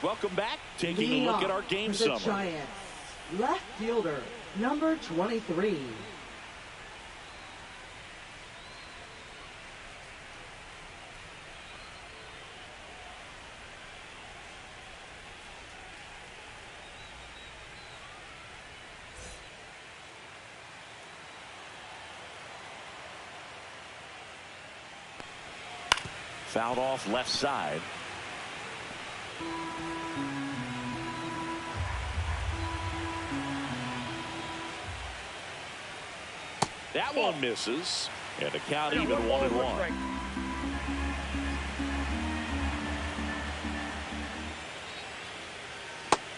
S1: Welcome back. Taking a look at our game summary.
S4: Giants. Left fielder, number 23.
S1: Fouled off left side. That one misses, and the count even 1-1.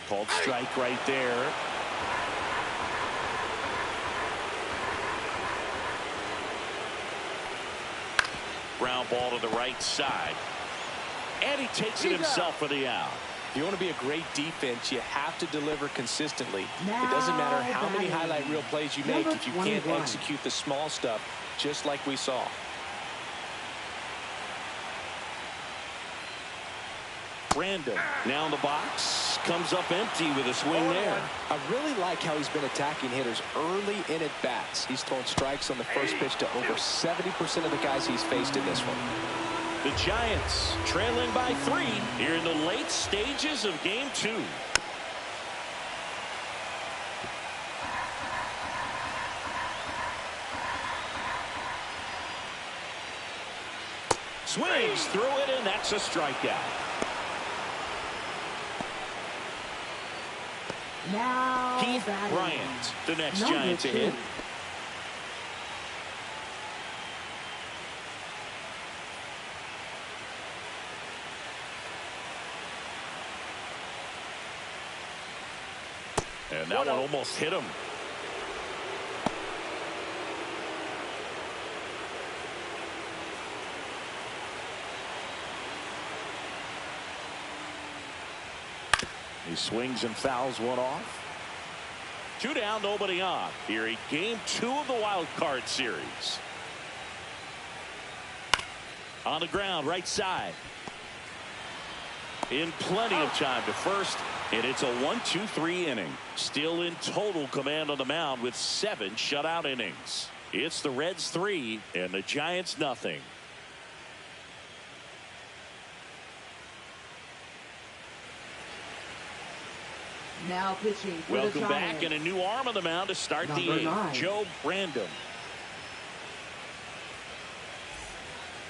S1: Called strike right there. Ground ball to the right side, and he takes it himself for the out.
S5: If you want to be a great defense, you have to deliver consistently. It doesn't matter how many highlight reel plays you make if you can't execute the small stuff, just like we saw.
S1: Brandon now in the box, comes up empty with a swing there.
S5: I really like how he's been attacking hitters early in at bats. He's thrown strikes on the first pitch to over 70% of the guys he's faced in this one.
S1: The Giants trailing by 3 here in the late stages of game 2. Swings through it, and that's a strikeout.
S4: Now
S1: Keith Bryant, the next Giant to hit. And that one almost hit him. He swings and fouls one off. 2 down, nobody on. Here in game 2 of the wild card series. On the ground, right side. In plenty of time to first, and it's a 1-2-3 inning. Still in total command on the mound with 7 shutout innings. It's the Reds 3 and the Giants nothing.
S4: Now pitching for
S1: Welcome
S4: the
S1: back, and a new arm on the mound to start the eighth.
S4: 9.
S1: Joe Random.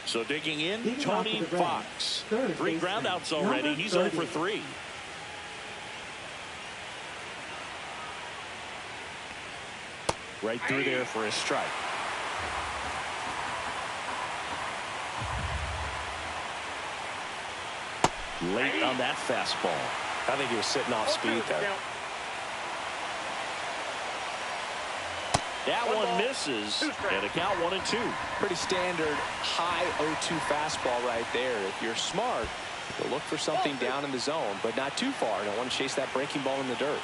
S1: So digging in, Tony Fox. 3 groundouts already. He's 0 for 3. Right through there for a strike. Late on that fastball.
S2: I think he was sitting off speed there.
S1: That one misses, and a count 1-2.
S2: Pretty standard high 0-2 fastball right there. If you're smart, you'll look for something down in the zone, but not too far. Don't want to chase that breaking ball in the dirt.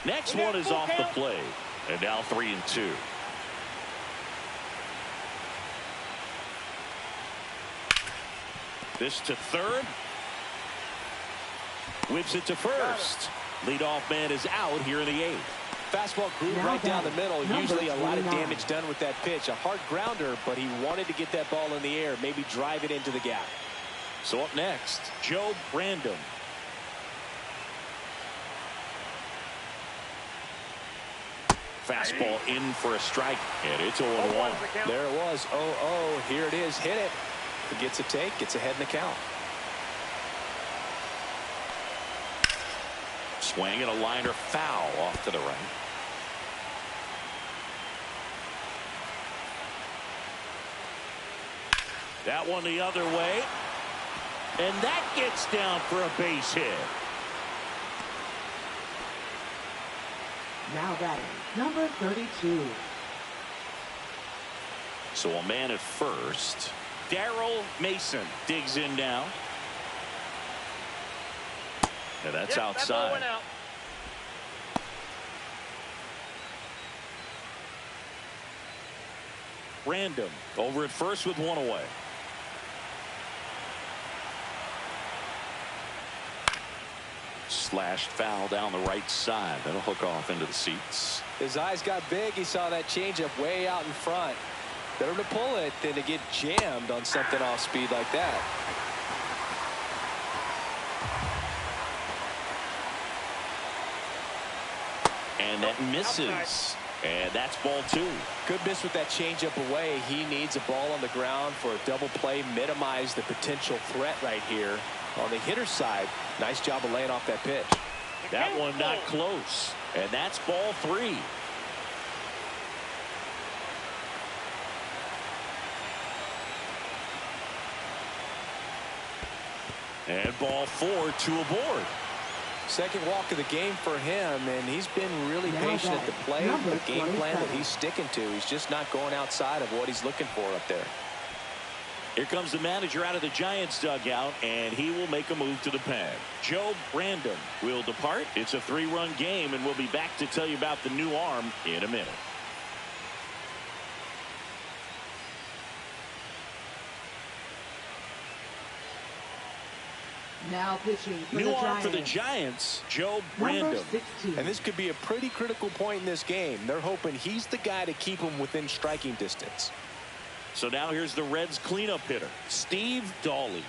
S1: Next one is off the plate, and now 3-2. This to third. Whips it to first. Leadoff man is out here in the 8th.
S2: Fastball groove right down the middle. Usually a lot of damage done with that pitch. A hard grounder, but he wanted to get that ball in the air, maybe drive it into the gap.
S1: So up next, Joe Random. Fastball in for a strike, and it's 0-1.
S2: There it was, 0-0. Here it is, hit it. He gets a take, gets ahead in the count.
S1: Swing and a liner foul off to the right. That one the other way. And that gets down for a base hit.
S4: Now batting, number 32.
S1: So a man at first. Darrell Mason digs in now. And that's outside.
S3: That
S1: Random over at first with 1 away. Slashed foul down the right side. That'll hook off into the seats.
S2: His eyes got big. He saw that changeup way out in front. Better to pull it than to get jammed on something off speed like that.
S1: And that misses. And that's ball 2.
S2: Good miss with that changeup away. He needs a ball on the ground for a double play. Minimize the potential threat right here. On the hitter's side, nice job of laying off that pitch.
S1: That one not close. And that's ball 3. And ball 4, 2 aboard.
S2: Second walk of the game for him, and he's been really patient at the plate. The game plan that he's sticking to, he's just not going outside of what he's looking for up there.
S1: Here comes the manager out of the Giants dugout, and he will make a move to the pad. Joe Random will depart. It's a 3-run game, and we'll be back to tell you about the new arm in a minute.
S4: Now pitching for
S1: new
S4: the
S1: arm
S4: Giants.
S1: for the Giants, Joe
S4: Number
S1: Random.
S4: 16.
S2: And this could be a pretty critical point in this game. They're hoping he's the guy to keep him within striking distance.
S1: So now here's the Reds cleanup hitter, Steve Dawley.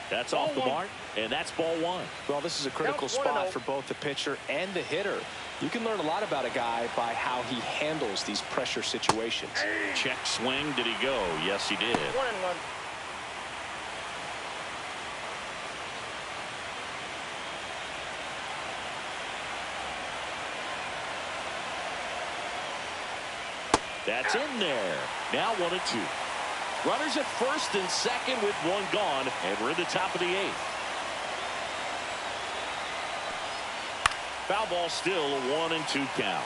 S1: That's off the mark, and that's ball 1.
S2: Well, this is a critical spot for both the pitcher and the hitter. You can learn a lot about a guy by how he handles these pressure situations.
S1: Check swing. Did he go? Yes, he did.
S3: 1-1.
S1: That's in there. Now 1-2. Runners at first and second with 1 gone, and we're in the top of the 8th. Foul ball still, a 1-2 count.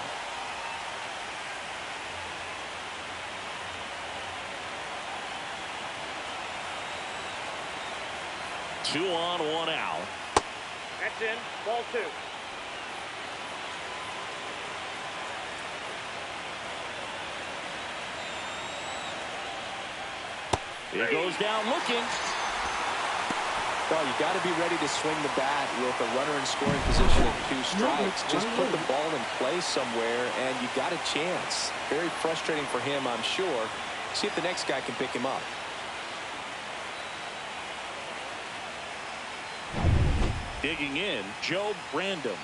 S1: Two on, 1 out.
S3: That's in. Ball 2.
S1: It goes down looking.
S2: Well, you got to be ready to swing the bat with a runner in scoring position and 2 strikes. Just put the ball in place somewhere, and you got a chance. Very frustrating for him, I'm sure. See if the next guy can pick him up.
S1: Digging in, Joe Brandon.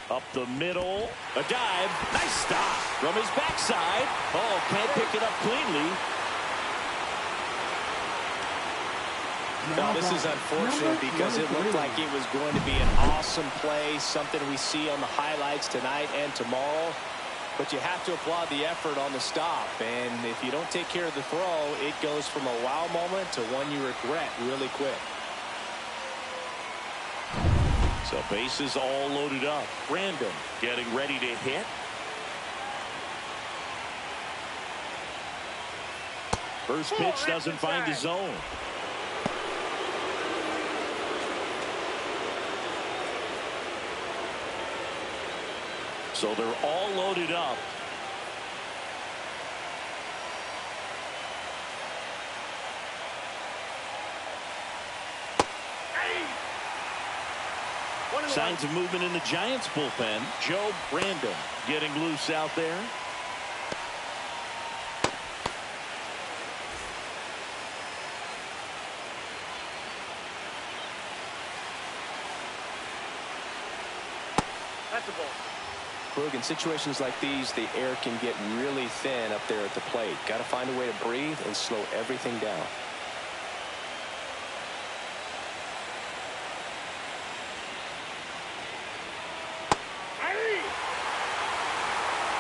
S1: Up the middle, a dive, nice stop from his backside. Oh, can't pick it up cleanly.
S2: Now, this is unfortunate because it looked like it was going to be an awesome play, something we see on the highlights tonight and tomorrow. But you have to applaud the effort on the stop. And if you don't take care of the throw, it goes from a wow moment to one you regret really quick.
S1: So bases all loaded up. Brandon getting ready to hit. First pitch doesn't find the zone. So they're all loaded up. Signs of movement in the Giants bullpen. Joe Brandon getting loose out there.
S3: That's a ball.
S2: Krug, in situations like these, the air can get really thin up there at the plate. Got to find a way to breathe and slow everything down.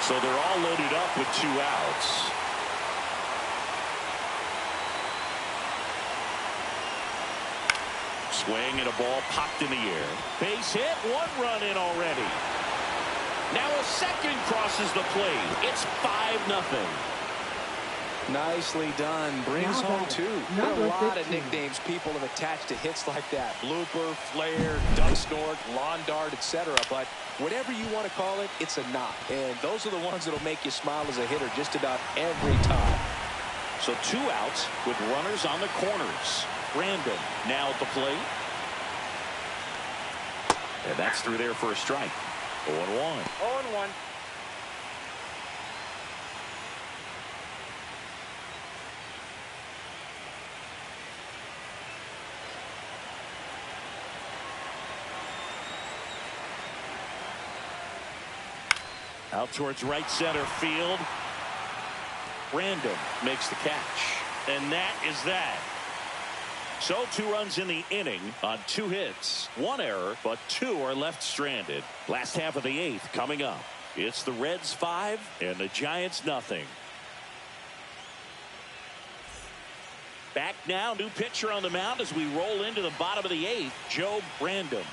S1: So they're all loaded up with 2 outs. Swing and a ball popped in the air. Base hit, 1 run in already. Now a second crosses the plate. It's 5-0.
S2: Nicely done. Brings home 2. There are a lot of nicknames people have attached to hits like that. Blooper, flare, duck snort, lawn dart, etc. But whatever you want to call it, it's a knock. And those are the ones that'll make you smile as a hitter just about every time.
S1: So 2 outs with runners on the corners. Brandon now at the plate. And that's through there for a strike. 0-1.
S3: 0-1.
S1: Out towards right center field. Brandon makes the catch. And that is that. So 2 runs in the inning on 2 hits. 1 error, but 2 are left stranded. Last half of the 8th coming up. It's the Reds 5 and the Giants nothing. Back now, new pitcher on the mound as we roll into the bottom of the 8th, Joe Brandon.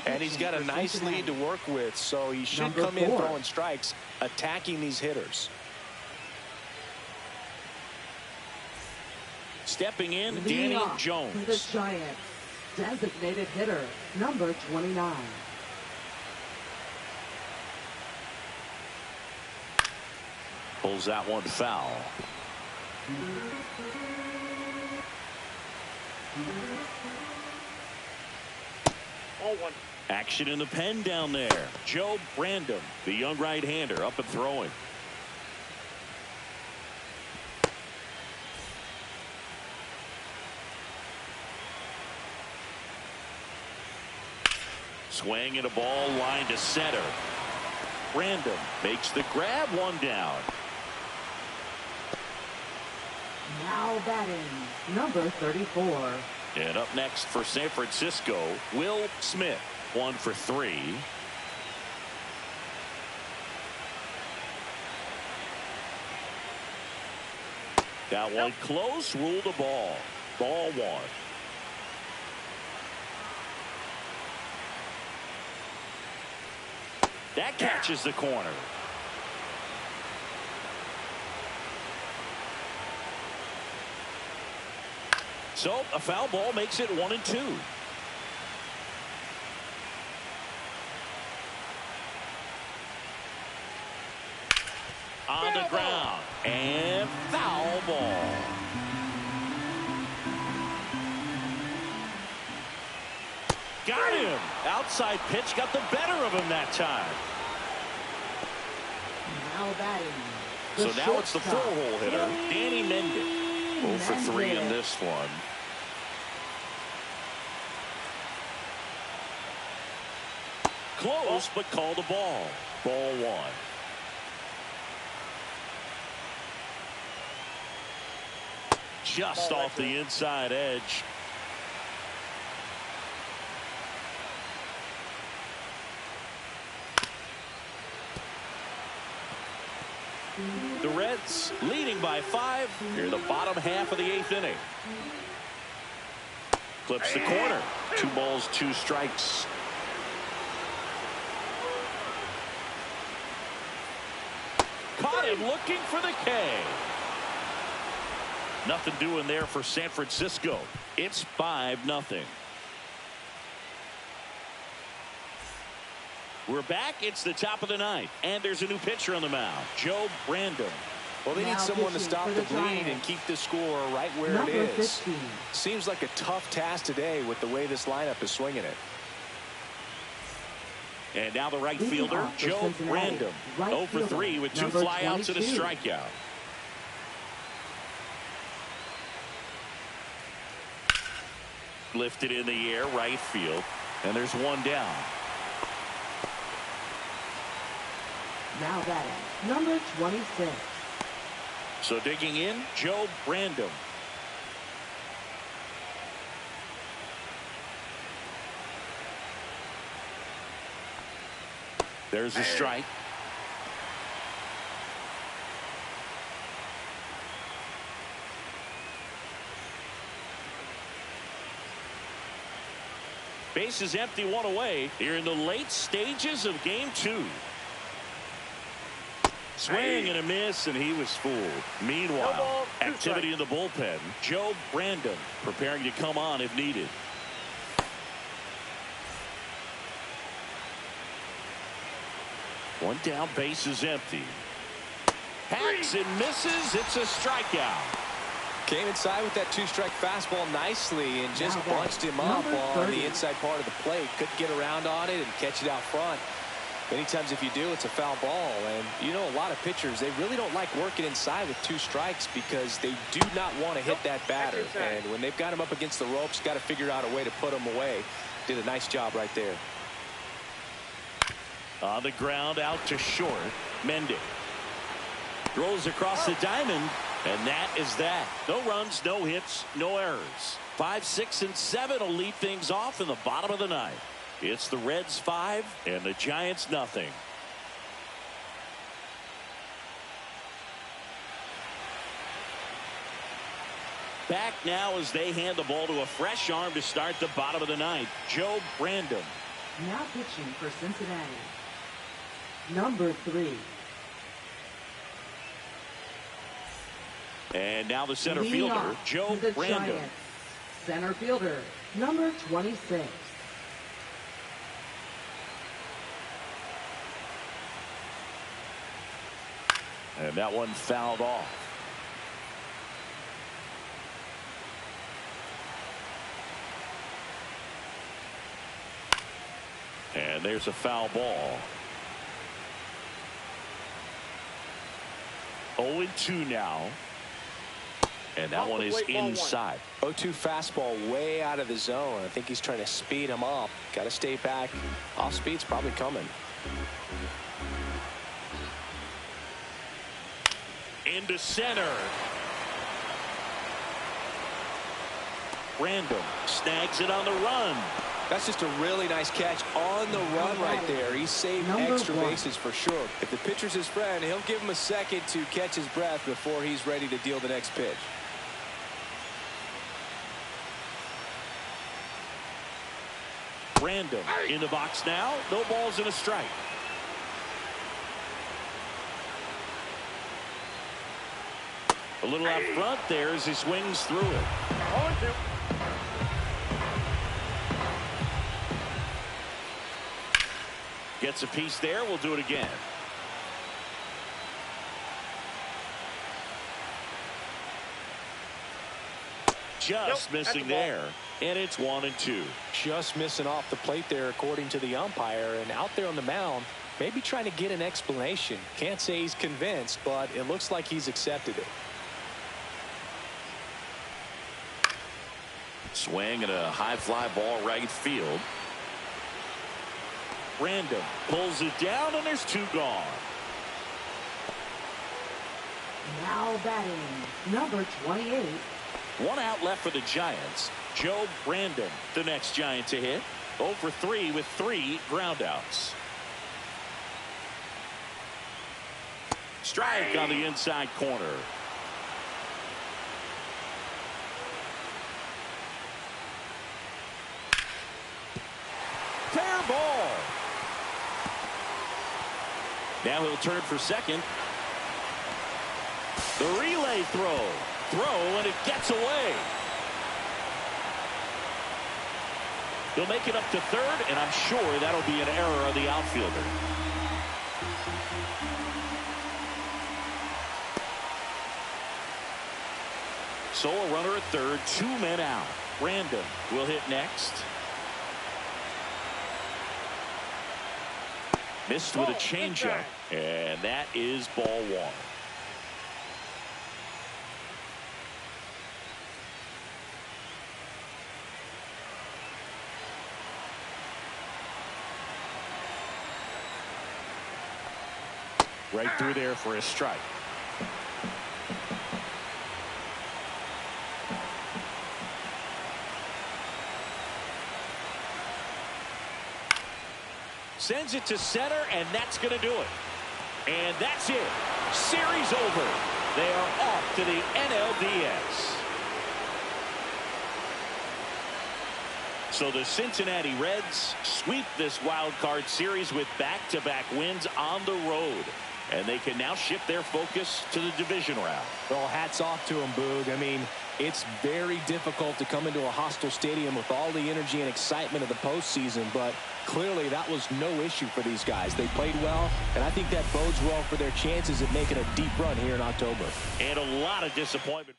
S2: And he's got a nice lead to work with, so he should come in throwing strikes, attacking these hitters.
S1: Stepping in, Danny Jones.
S4: The Giants, designated hitter, number 29.
S1: Pulls that one foul. Action in the pen down there. Joe Brandon, the young right-hander, up and throwing. Swing and a ball line to center. Brandon makes the grab, 1 down.
S4: Now batting, number 34.
S1: And up next for San Francisco, Will Smith, 1 for 3. That one close, ruled a ball. Ball 1. That catches the corner. So a foul ball makes it 1-2. On the ground and outside pitch got the better of him that time.
S4: Now batting.
S1: So now it's the four-hole hitter, Danny Mendick. 0 for 3 in this one. Close, but called a ball. Ball 1. Just off the inside edge. The Reds leading by 5 here in the bottom half of the 8th inning. Clips the corner. 2 balls, 2 strikes. Caught him looking for the K. Nothing doing there for San Francisco. It's 5-0. We're back. It's the top of the 9th, and there's a new pitcher on the mound, Joe Brandon.
S5: Well, they need someone to stop the bleed and keep the score right where it is.
S4: 15.
S5: Seems like a tough task today with the way this lineup is swinging it.
S1: And now the right fielder, Joe Brandon. 0 for 3 with 2 flyouts and a strikeout. Lifted in the air, right field, and there's 1 down.
S4: Now batting, number 26.
S1: So digging in, Joe Brandon. There's a strike. Base is empty, 1 away here in the late stages of game 2. Swing and a miss, and he was fooled. Meanwhile, activity in the bullpen. Joe Brandon preparing to come on if needed. One down, base is empty. Hacks and misses. It's a strikeout.
S5: Came inside with that 2-strike fastball nicely and just bunched him up on the inside part of the plate. Couldn't get around on it and catch it out front. Many times if you do, it's a foul ball. And you know, a lot of pitchers, they really don't like working inside with 2 strikes because they do not want to hit that batter. And when they've got him up against the ropes, got to figure out a way to put him away. Did a nice job right there.
S1: On the ground, out to short. Mendick throws across the diamond, and that is that. No runs, no hits, no errors. 5, 6, and 7 will lead things off in the bottom of the 9th. It's the Reds 5 and the Giants nothing. Back now as they hand the ball to a fresh arm to start the bottom of the 9th. Joe Brandon.
S4: Now pitching for Cincinnati, number 3.
S1: And now the center fielder, Joe Brandon.
S4: Giants. Center fielder, number 26.
S1: And that one fouled off. And there's a foul ball. 0-2 now. And that one is inside.
S5: 0-2 fastball way out of the zone. I think he's trying to speed him up. Got to stay back. Off speed's probably coming.
S1: Into center. Brandon snags it on the run.
S5: That's just a really nice catch on the run right there. He saved extra bases for sure. If the pitcher's his friend, he'll give him a second to catch his breath before he's ready to deal the next pitch.
S1: Brandon in the box now. No balls and a strike. A little out front there as he swings through it. Gets a piece there. We'll do it again. Just missing there. And it's 1-2.
S2: Just missing off the plate there, according to the umpire. And out there on the mound, maybe trying to get an explanation. Can't say he's convinced, but it looks like he's accepted it.
S1: Swing and a high fly ball right field. Random pulls it down, and there's 2 gone.
S4: Now batting, number 28.
S1: 1 out left for the Giants. Joe Brandon, the next Giant to hit. 0 for 3 with 3 groundouts. Strike on the inside corner. Fair ball. Now he'll turn for second. The relay throw, and it gets away. He'll make it up to third, and I'm sure that'll be an error of the outfielder. So a runner at third, 2 men out. Random will hit next. Missed with a changeup, and that is ball 1. Right through there for a strike. Sends it to center, and that's going to do it. And that's it. Series over. They are off to the NLDS. So the Cincinnati Reds sweep this wild card series with back-to-back wins on the road. And they can now shift their focus to the division round.
S2: Well, hats off to him, Boog. I mean, it's very difficult to come into a hostile stadium with all the energy and excitement of the postseason, but clearly that was no issue for these guys. They played well, and I think that bodes well for their chances at making a deep run here in October.
S1: And a lot of disappointment.